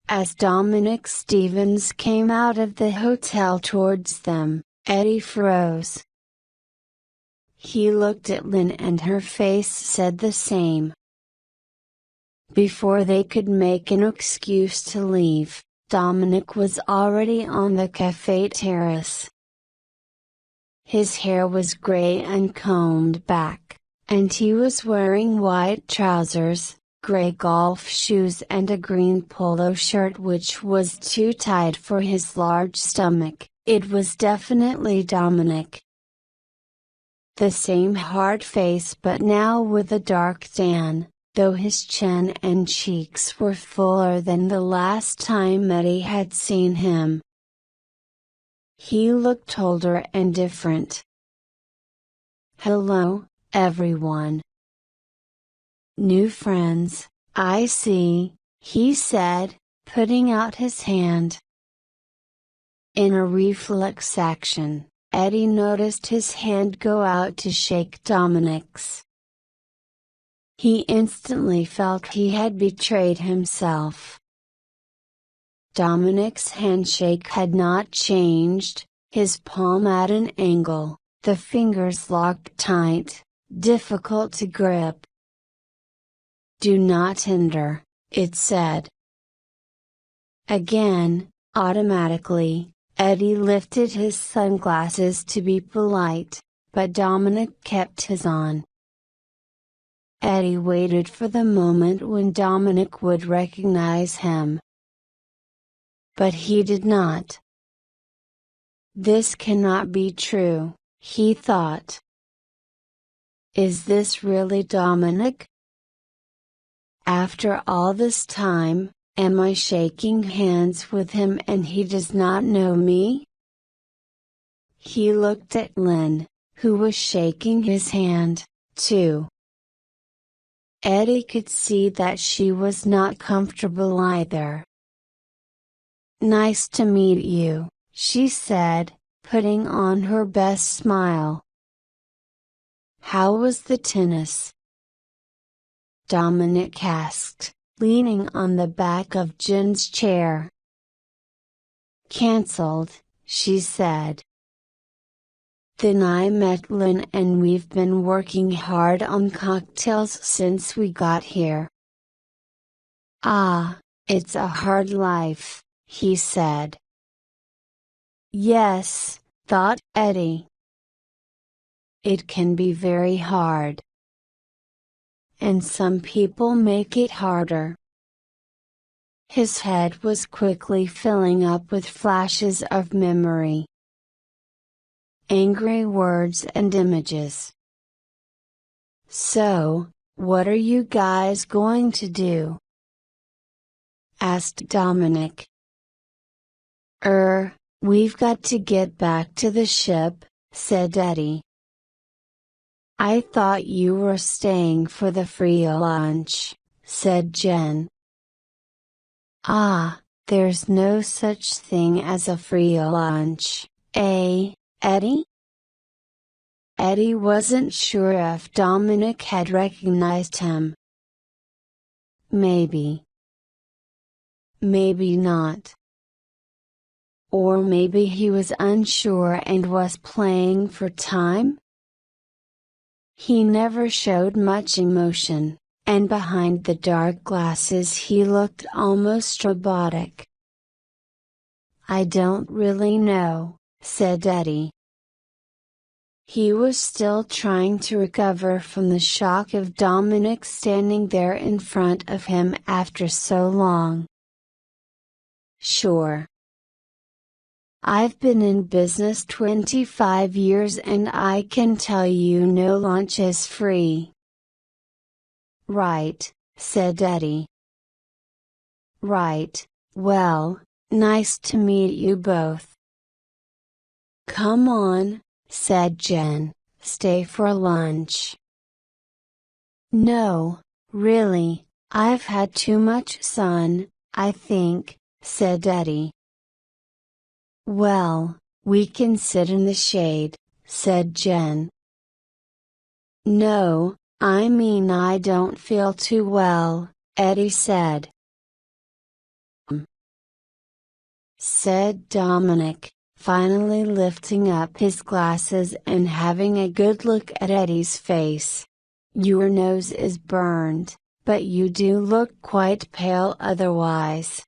As Dominic Stevens came out of the hotel towards them, Eddie froze. He looked at Lynn and her face said the same. Before they could make an excuse to leave, Dominic was already on the cafe terrace. His hair was gray and combed back, and he was wearing white trousers, gray golf shoes and a green polo shirt which was too tight for his large stomach. It was definitely Dominic. the same hard face but now with a dark tan, though his chin and cheeks were fuller than the last time Eddie had seen him. He looked older and different. "Hello, everyone. New friends, I see," he said, putting out his hand. In a reflex action, Eddie noticed his hand go out to shake Dominic's. He instantly felt he had betrayed himself. Dominic's handshake had not changed, his palm at an angle, the fingers locked tight, difficult to grip. "Do not hinder," it said. Again, automatically, Eddie lifted his sunglasses to be polite, but Dominic kept his on. Eddie waited for the moment when Dominic would recognize him. But he did not. "This cannot be true," he thought. "Is this really Dominic? After all this time, am I shaking hands with him and he does not know me?" He looked at Lynn, who was shaking his hand, too. Eddie could see that she was not comfortable either. "Nice to meet you," she said, putting on her best smile. "How was the tennis?" Dominic asked, leaning on the back of Jen's chair. "Cancelled," she said. "Then I met Lynn and we've been working hard on cocktails since we got here." "Ah, it's a hard life," he said. "Yes," thought Eddie. "It can be very hard. And some people make it harder." His head was quickly filling up with flashes of memory. Angry words and images. "So, what are you guys going to do?" asked Dominic. We've got to get back to the ship," said Eddie. "I thought you were staying for the free lunch," said Jen. "Ah, there's no such thing as a free lunch, eh, Eddie?" Eddie wasn't sure if Dominic had recognized him. Maybe. Maybe not. Or maybe he was unsure and was playing for time? He never showed much emotion, and behind the dark glasses he looked almost robotic. "I don't really know," said Eddie. He was still trying to recover from the shock of Dominic standing there in front of him after so long. "Sure. I've been in business 25 years and I can tell you no lunch is free." "Right," said Eddie. "Right, well, nice to meet you both." "Come on," said Jen, "stay for lunch." "No, really, I've had too much sun, I think," said Eddie. "Well, we can sit in the shade," said Jen. "No, I mean I don't feel too well," Eddie said. Said Dominic, finally lifting up his glasses and having a good look at Eddie's face. "Your nose is burned, but you do look quite pale otherwise.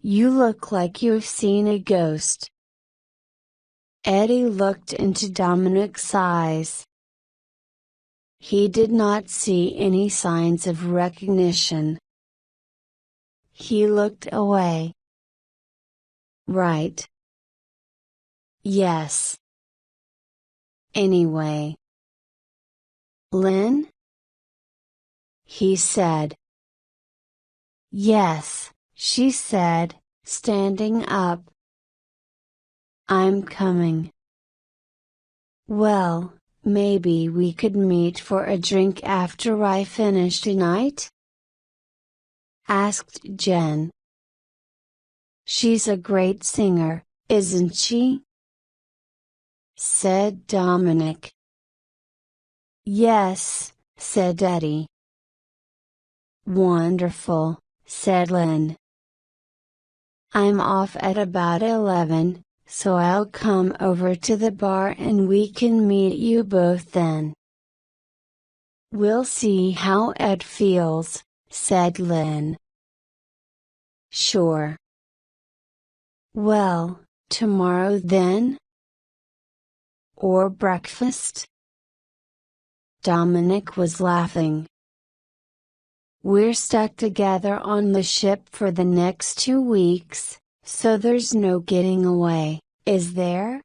You look like you've seen a ghost." Eddie looked into Dominic's eyes. He did not see any signs of recognition. He looked away. "Right. Yes. anyway. Lynn? He said. Yes, she said, standing up. I'm coming. Well, maybe we could meet for a drink after I finish tonight? Asked Jen. She's a great singer, isn't she? Said Dominic. Yes, said Eddie. Wonderful, said Lynn. I'm off at about 11, so I'll come over to the bar and we can meet you both then. We'll see how Ed feels, said Lynn. Sure. Well, tomorrow then? Or breakfast? Dominic was laughing. We're stuck together on the ship for the next 2 weeks, so there's no getting away, is there?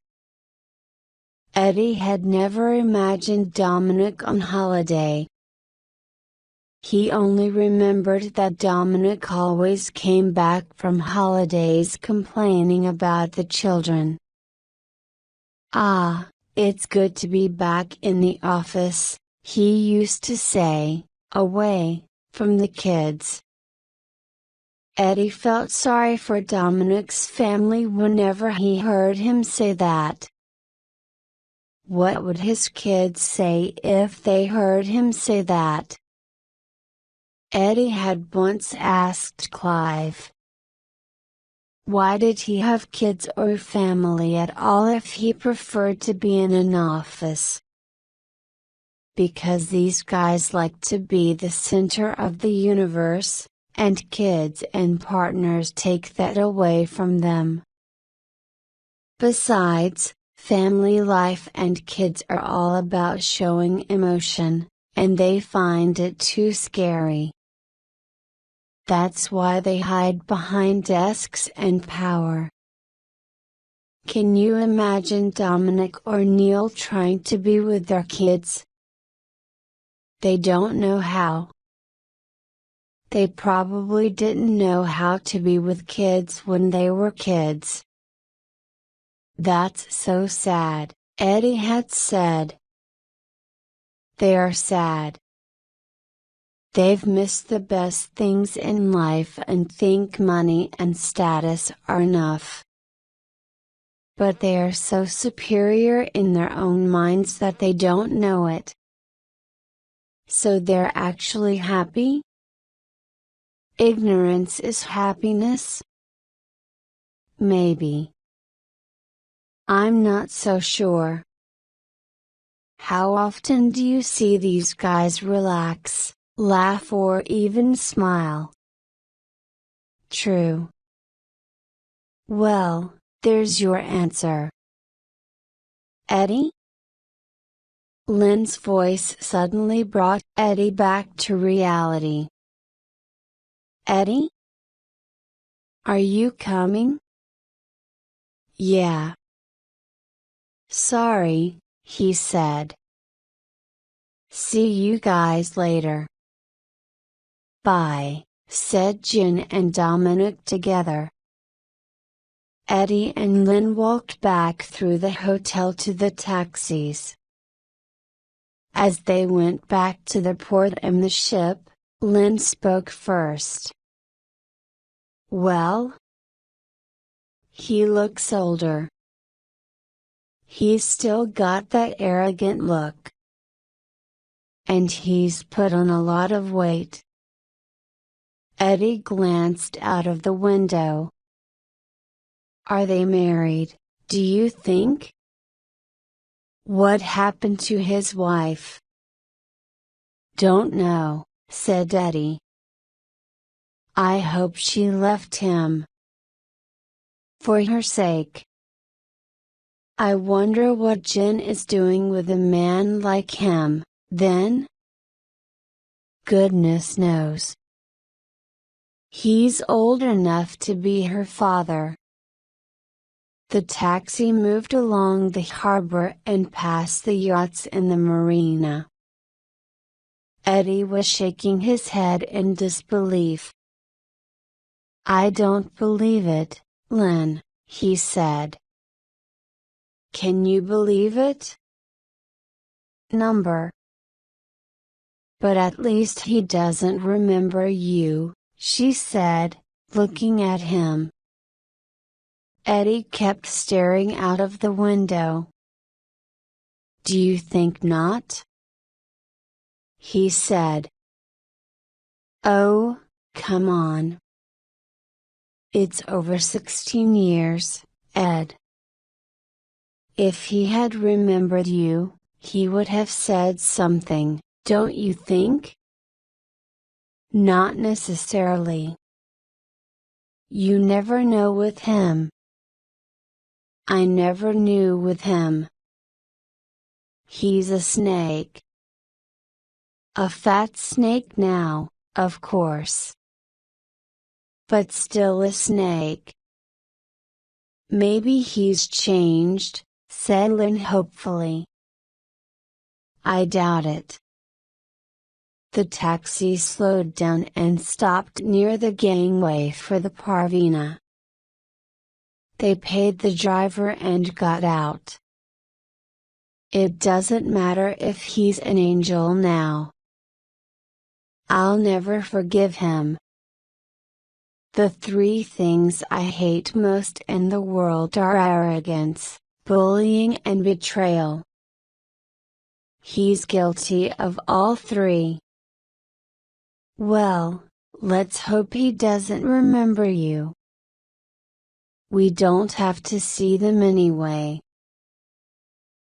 Eddie had never imagined Dominic on holiday. He only remembered that Dominic always came back from holidays complaining about the children. Ah, it's good to be back in the office, he used to say, away from the kids. Eddie felt sorry for Dominic's family whenever he heard him say that. What would his kids say if they heard him say that? Eddie had once asked Clive. Why did he have kids or family at all if he preferred to be in an office? Because these guys like to be the center of the universe, and kids and partners take that away from them. Besides, family life and kids are all about showing emotion, and they find it too scary. That's why they hide behind desks and power. Can you imagine Dominic or Neil trying to be with their kids? They don't know how. They probably didn't know how to be with kids when they were kids. That's so sad, Eddie had said. They are sad. They've missed the best things in life and think money and status are enough. But they are so superior in their own minds that they don't know it. So they're actually happy? Ignorance is happiness? Maybe. I'm not so sure. How often do you see these guys relax, laugh or even smile? True. Well, there's your answer. Eddie? Lynn's voice suddenly brought Eddie back to reality. Eddie? Are you coming? Yeah. Sorry, he said. See you guys later. Bye, said Jen and Dominic together. Eddie and Lynn walked back through the hotel to the taxis. As they went back to the port and the ship, Lynn spoke first. Well? He looks older. He's still got that arrogant look. And he's put on a lot of weight. Eddie glanced out of the window. Are they married, do you think? What happened to his wife? Don't know, said Eddie. I hope she left him. For her sake. I wonder what Jen is doing with a man like him, then? Goodness knows. He's old enough to be her father. The taxi moved along the harbor and past the yachts in the marina. Eddie was shaking his head in disbelief. "I don't believe it, Lynn," he said. "Can you believe it?" "Number." "But at least he doesn't remember you," she said, looking at him. Eddie kept staring out of the window. "Do you think not?" he said. "Oh, come on. It's over 16 years, Ed." "If he had remembered you, he would have said something, don't you think?" "Not necessarily. You never know with him." "I never knew with him. He's a snake. A fat snake now, of course. But still a snake." "Maybe he's changed," said Lynn hopefully. "I doubt it." The taxi slowed down and stopped near the gangway for the Parvina. They paid the driver and got out. "It doesn't matter if he's an angel now. I'll never forgive him. The 3 things I hate most in the world are arrogance, bullying and betrayal. He's guilty of all 3. Well, let's hope he doesn't remember you. We don't have to see them anyway.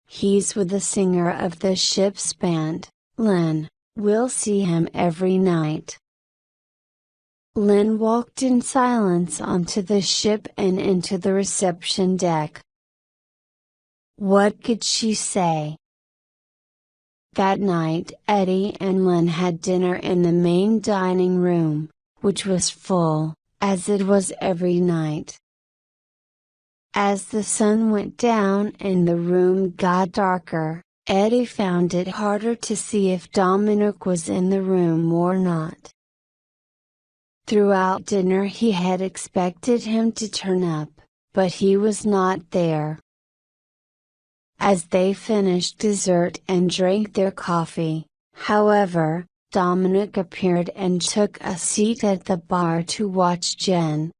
He's with the singer of the ship's band, Lynn. We'll see him every night." Lynn walked in silence onto the ship and into the reception deck. What could she say? That night Eddie and Lynn had dinner in the main dining room, which was full, as it was every night. As the sun went down and the room got darker, Eddie found it harder to see if Dominic was in the room or not. Throughout dinner he had expected him to turn up, but he was not there. As they finished dessert and drank their coffee, however, Dominic appeared and took a seat at the bar to watch Jen.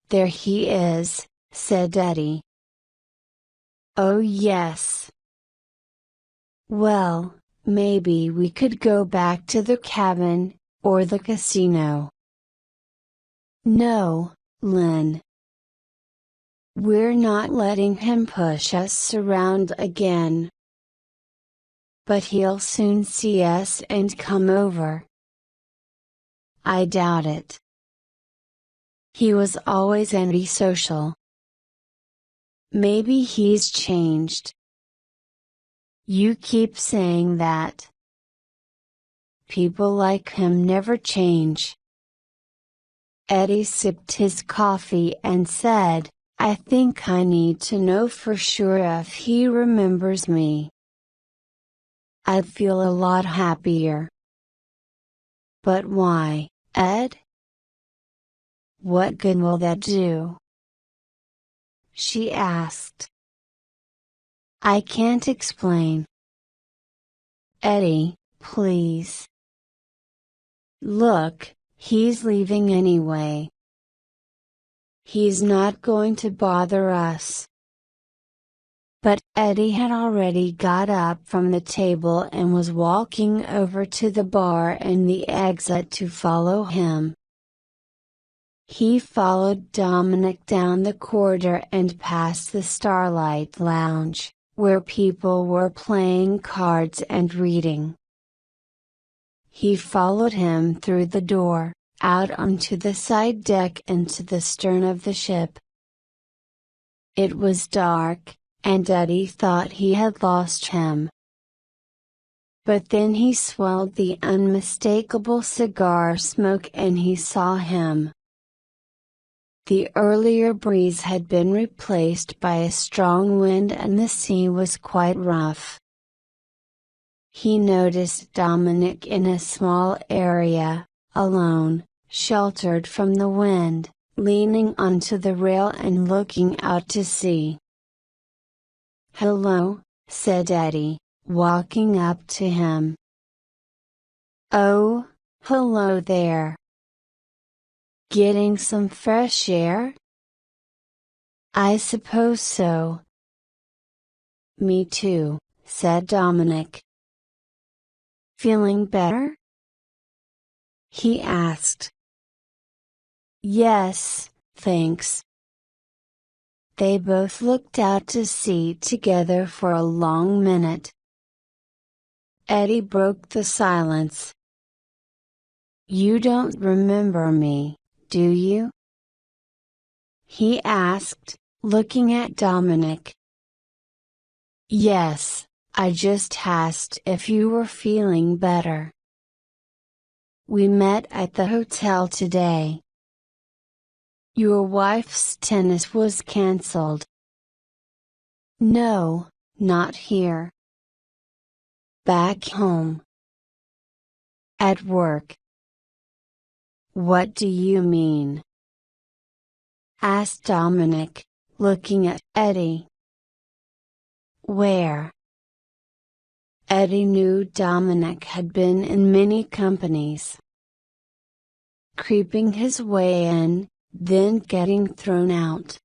"There he is," said Eddie. "Oh yes. Well, maybe we could go back to the cabin, or the casino." "No, Lynn. We're not letting him push us around again. But he'll soon see us and come over." "I doubt it. He was always antisocial." "Maybe he's changed." "You keep saying that. People like him never change." Eddie sipped his coffee and said, "I think I need to know for sure if he remembers me. I'd feel a lot happier." "But why, Ed? What good will that do?" she asked. "I can't explain." "Eddie, please." "Look, he's leaving anyway. He's not going to bother us." But Eddie had already got up from the table and was walking over to the bar and the exit to follow him. He followed Dominic down the corridor and past the Starlight Lounge, where people were playing cards and reading. He followed him through the door, out onto the side deck and to the stern of the ship. It was dark, and Eddie thought he had lost him. But then he swelled the unmistakable cigar smoke and he saw him. The earlier breeze had been replaced by a strong wind and the sea was quite rough. He noticed Dominic in a small area, alone, sheltered from the wind, leaning onto the rail and looking out to sea. "Hello," said Eddie, walking up to him. "Oh, hello there. Getting some fresh air?" "I suppose so." "Me too," said Dominic. "Feeling better?" he asked. "Yes, thanks." They both looked out to sea together for a long minute. Eddie broke the silence. "You don't remember me, do you?" he asked, looking at Dominic. "Yes, I just asked if you were feeling better. We met at the hotel today. Your wife's tennis was cancelled." "No, not here. Back home." "At work." "What do you mean?" asked Dominic, looking at Eddie. "Where?" Eddie knew Dominic had been in many companies. Creeping his way in, then getting thrown out.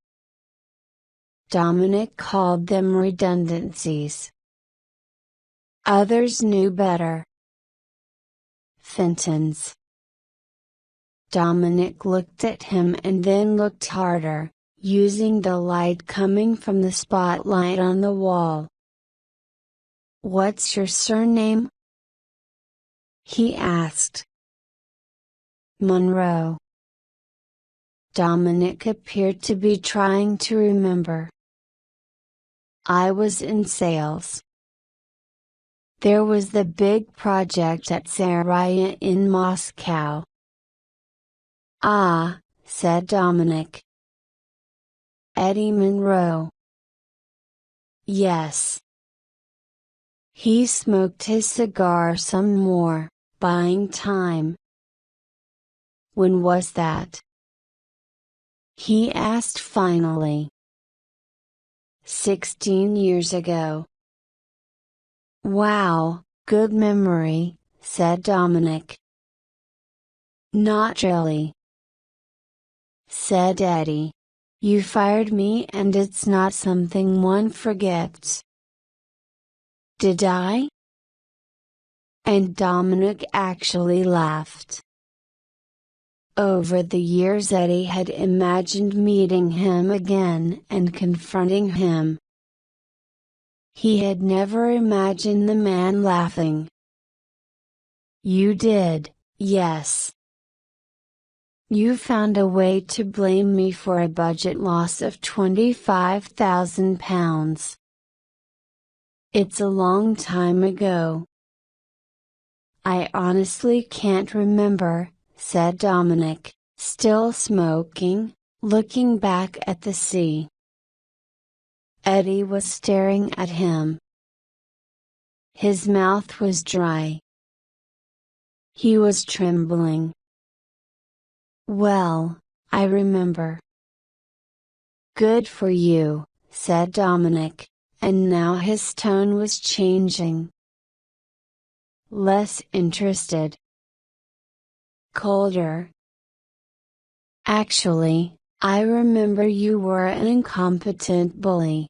Dominic called them redundancies. Others knew better. Fenton's. Dominic looked at him and then looked harder, using the light coming from the spotlight on the wall. "What's your surname?" he asked. "Monroe." Dominic appeared to be trying to remember. "I was in sales. There was the big project at Saraya in Moscow." "Ah," said Dominic. "Eddie Monroe." "Yes." He smoked his cigar some more, buying time. "When was that?" he asked finally. 16 years ago. "Wow, good memory," said Dominic. "Not really," said Eddie. "You fired me and it's not something one forgets." "Did I?" And Dominic actually laughed. Over the years Eddie had imagined meeting him again and confronting him. He had never imagined the man laughing. "You did, yes. You found a way to blame me for a budget loss of £25,000. It's a long time ago." "I honestly can't remember," said Dominic, still smoking, looking back at the sea. Eddie was staring at him. His mouth was dry. He was trembling. "Well, I remember." "Good for you," said Dominic, and now his tone was changing. Less interested. Colder. "Actually, I remember you were an incompetent bully.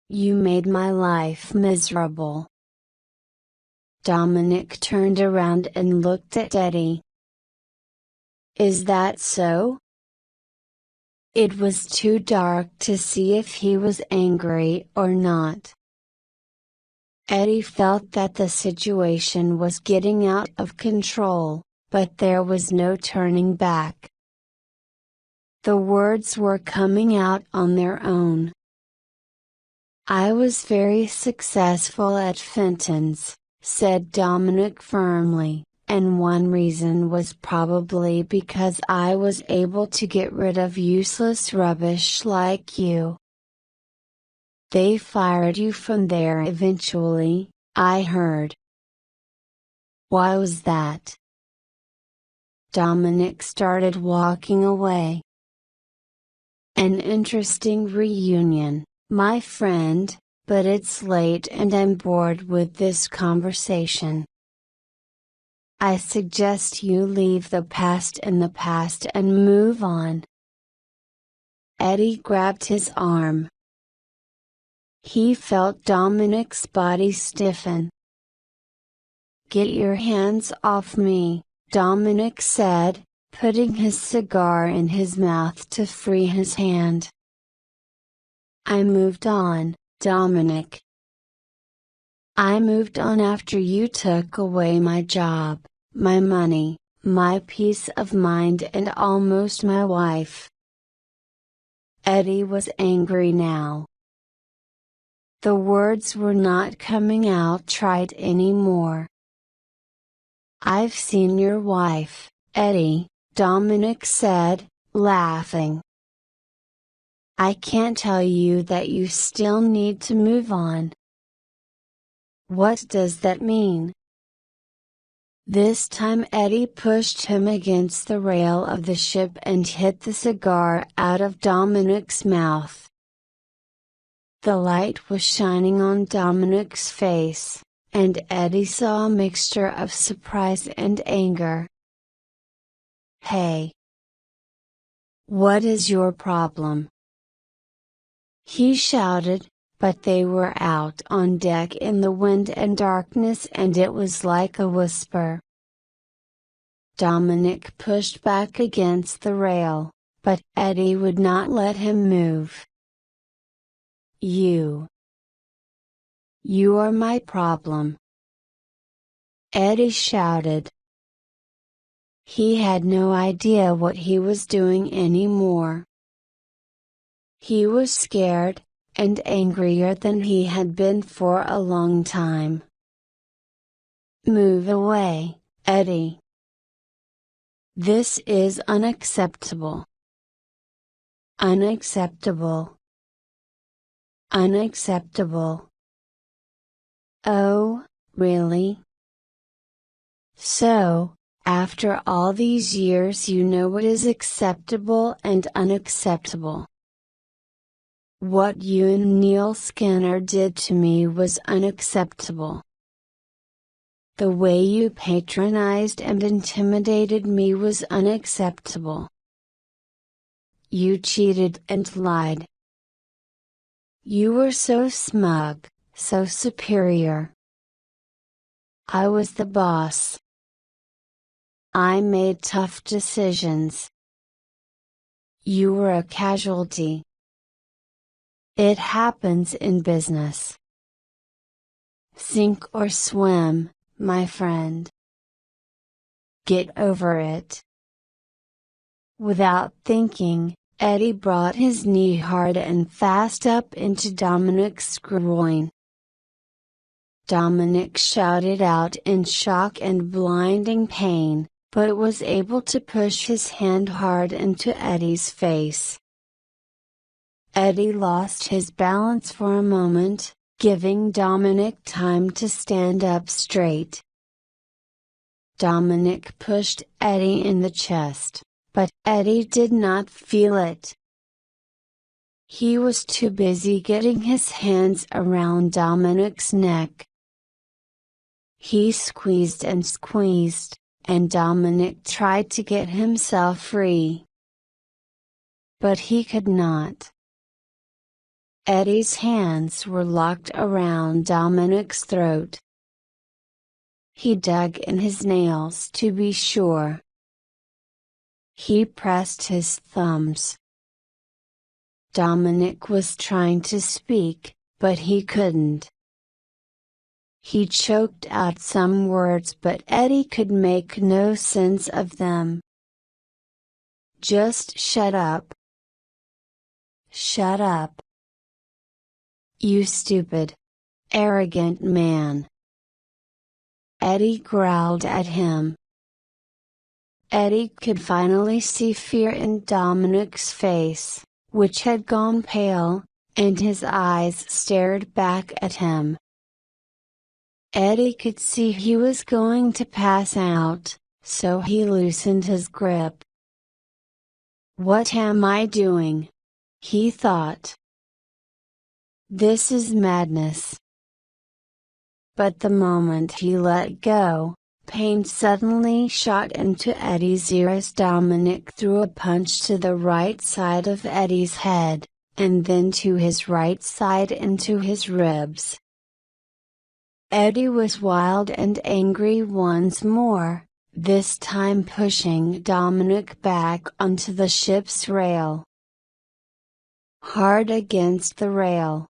You made my life miserable." Dominic turned around and looked at Eddie. "Is that so?" It was too dark to see if he was angry or not. Eddie felt that the situation was getting out of control, but there was no turning back. The words were coming out on their own. "I was very successful at Fenton's," said Dominic firmly, and one reason was probably because I was able to get rid of useless rubbish like you. They fired you from there eventually, I heard. Why was that? Dominic started walking away. An interesting reunion, my friend, but it's late and I'm bored with this conversation. I suggest you leave the past in the past and move on. Eddie grabbed his arm. He felt Dominic's body stiffen. Get your hands off me, Dominic said, putting his cigar in his mouth to free his hand. I moved on, Dominic. I moved on after you took away my job, my money, my peace of mind and almost my wife. Eddie was angry now. The words were not coming out right anymore. I've seen your wife, Eddie, Dominic said, laughing. I can't tell you that you still need to move on. What does that mean? This time Eddie pushed him against the rail of the ship and hit the cigar out of Dominic's mouth. The light was shining on Dominic's face, and Eddie saw a mixture of surprise and anger. Hey! What is your problem? He shouted, but they were out on deck in the wind and darkness and it was like a whisper. Dominic pushed back against the rail, but Eddie would not let him move. You are my problem. Eddie shouted. He had no idea what he was doing anymore. He was scared, and angrier than he had been for a long time. Move away, Eddie. This is unacceptable. Unacceptable. Unacceptable. Oh, really? So, after all these years you know what is acceptable and unacceptable. What you and Neil Skinner did to me was unacceptable. The way you patronized and intimidated me was unacceptable. You cheated and lied. You were so smug, so superior. I was the boss. I made tough decisions. You were a casualty. It happens in business. Sink or swim, my friend. Get over it. Without thinking, Eddie brought his knee hard and fast up into Dominic's groin. Dominic shouted out in shock and blinding pain, but was able to push his hand hard into Eddie's face. Eddie lost his balance for a moment, giving Dominic time to stand up straight. Dominic pushed Eddie in the chest, but Eddie did not feel it. He was too busy getting his hands around Dominic's neck. He squeezed and squeezed, and Dominic tried to get himself free. But he could not. Eddie's hands were locked around Dominic's throat. He dug in his nails to be sure. He pressed his thumbs. Dominic was trying to speak, but he couldn't. He choked out some words but Eddie could make no sense of them. Just shut up. Shut up. You stupid, arrogant man. Eddie growled at him. Eddie could finally see fear in Dominic's face, which had gone pale, and his eyes stared back at him. Eddie could see he was going to pass out, so he loosened his grip. "What am I doing?" he thought. "This is madness." But the moment he let go, pain suddenly shot into Eddie's ear as Dominic threw a punch to the right side of Eddie's head, and then to his right side into his ribs. Eddie was wild and angry once more, this time pushing Dominic back onto the ship's rail. Hard against the rail.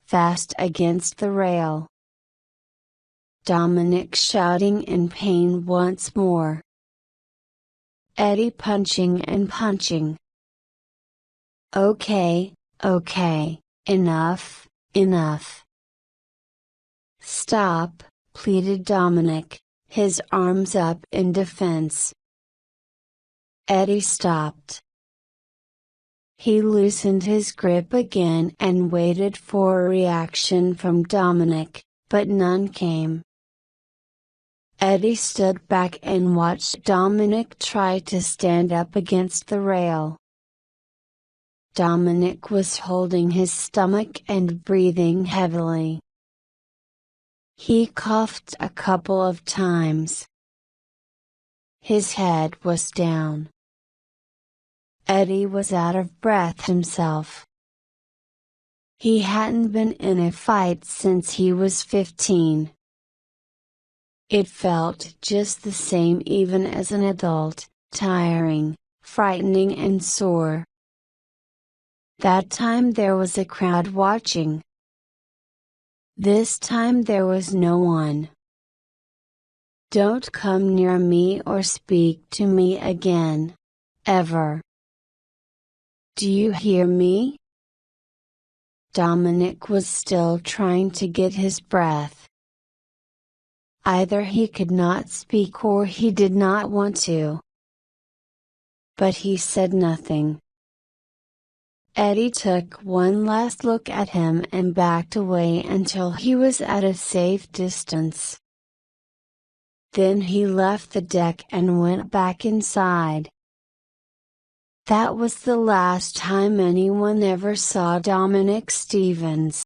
Fast against the rail. Dominic shouting in pain once more. Eddie punching and punching. "Okay, okay, enough, enough. Stop," pleaded Dominic, his arms up in defense. Eddie stopped. He loosened his grip again and waited for a reaction from Dominic, but none came. Eddie stood back and watched Dominic try to stand up against the rail. Dominic was holding his stomach and breathing heavily. He coughed a couple of times. His head was down. Eddie was out of breath himself. He hadn't been in a fight since he was 15. It felt just the same even as an adult, tiring, frightening and sore. That time there was a crowd watching. This time there was no one. "Don't come near me or speak to me again. Ever. Do you hear me?" Dominic was still trying to get his breath. Either he could not speak or he did not want to. But he said nothing. Eddie took one last look at him and backed away until he was at a safe distance. Then he left the deck and went back inside. That was the last time anyone ever saw Dominic Stevens.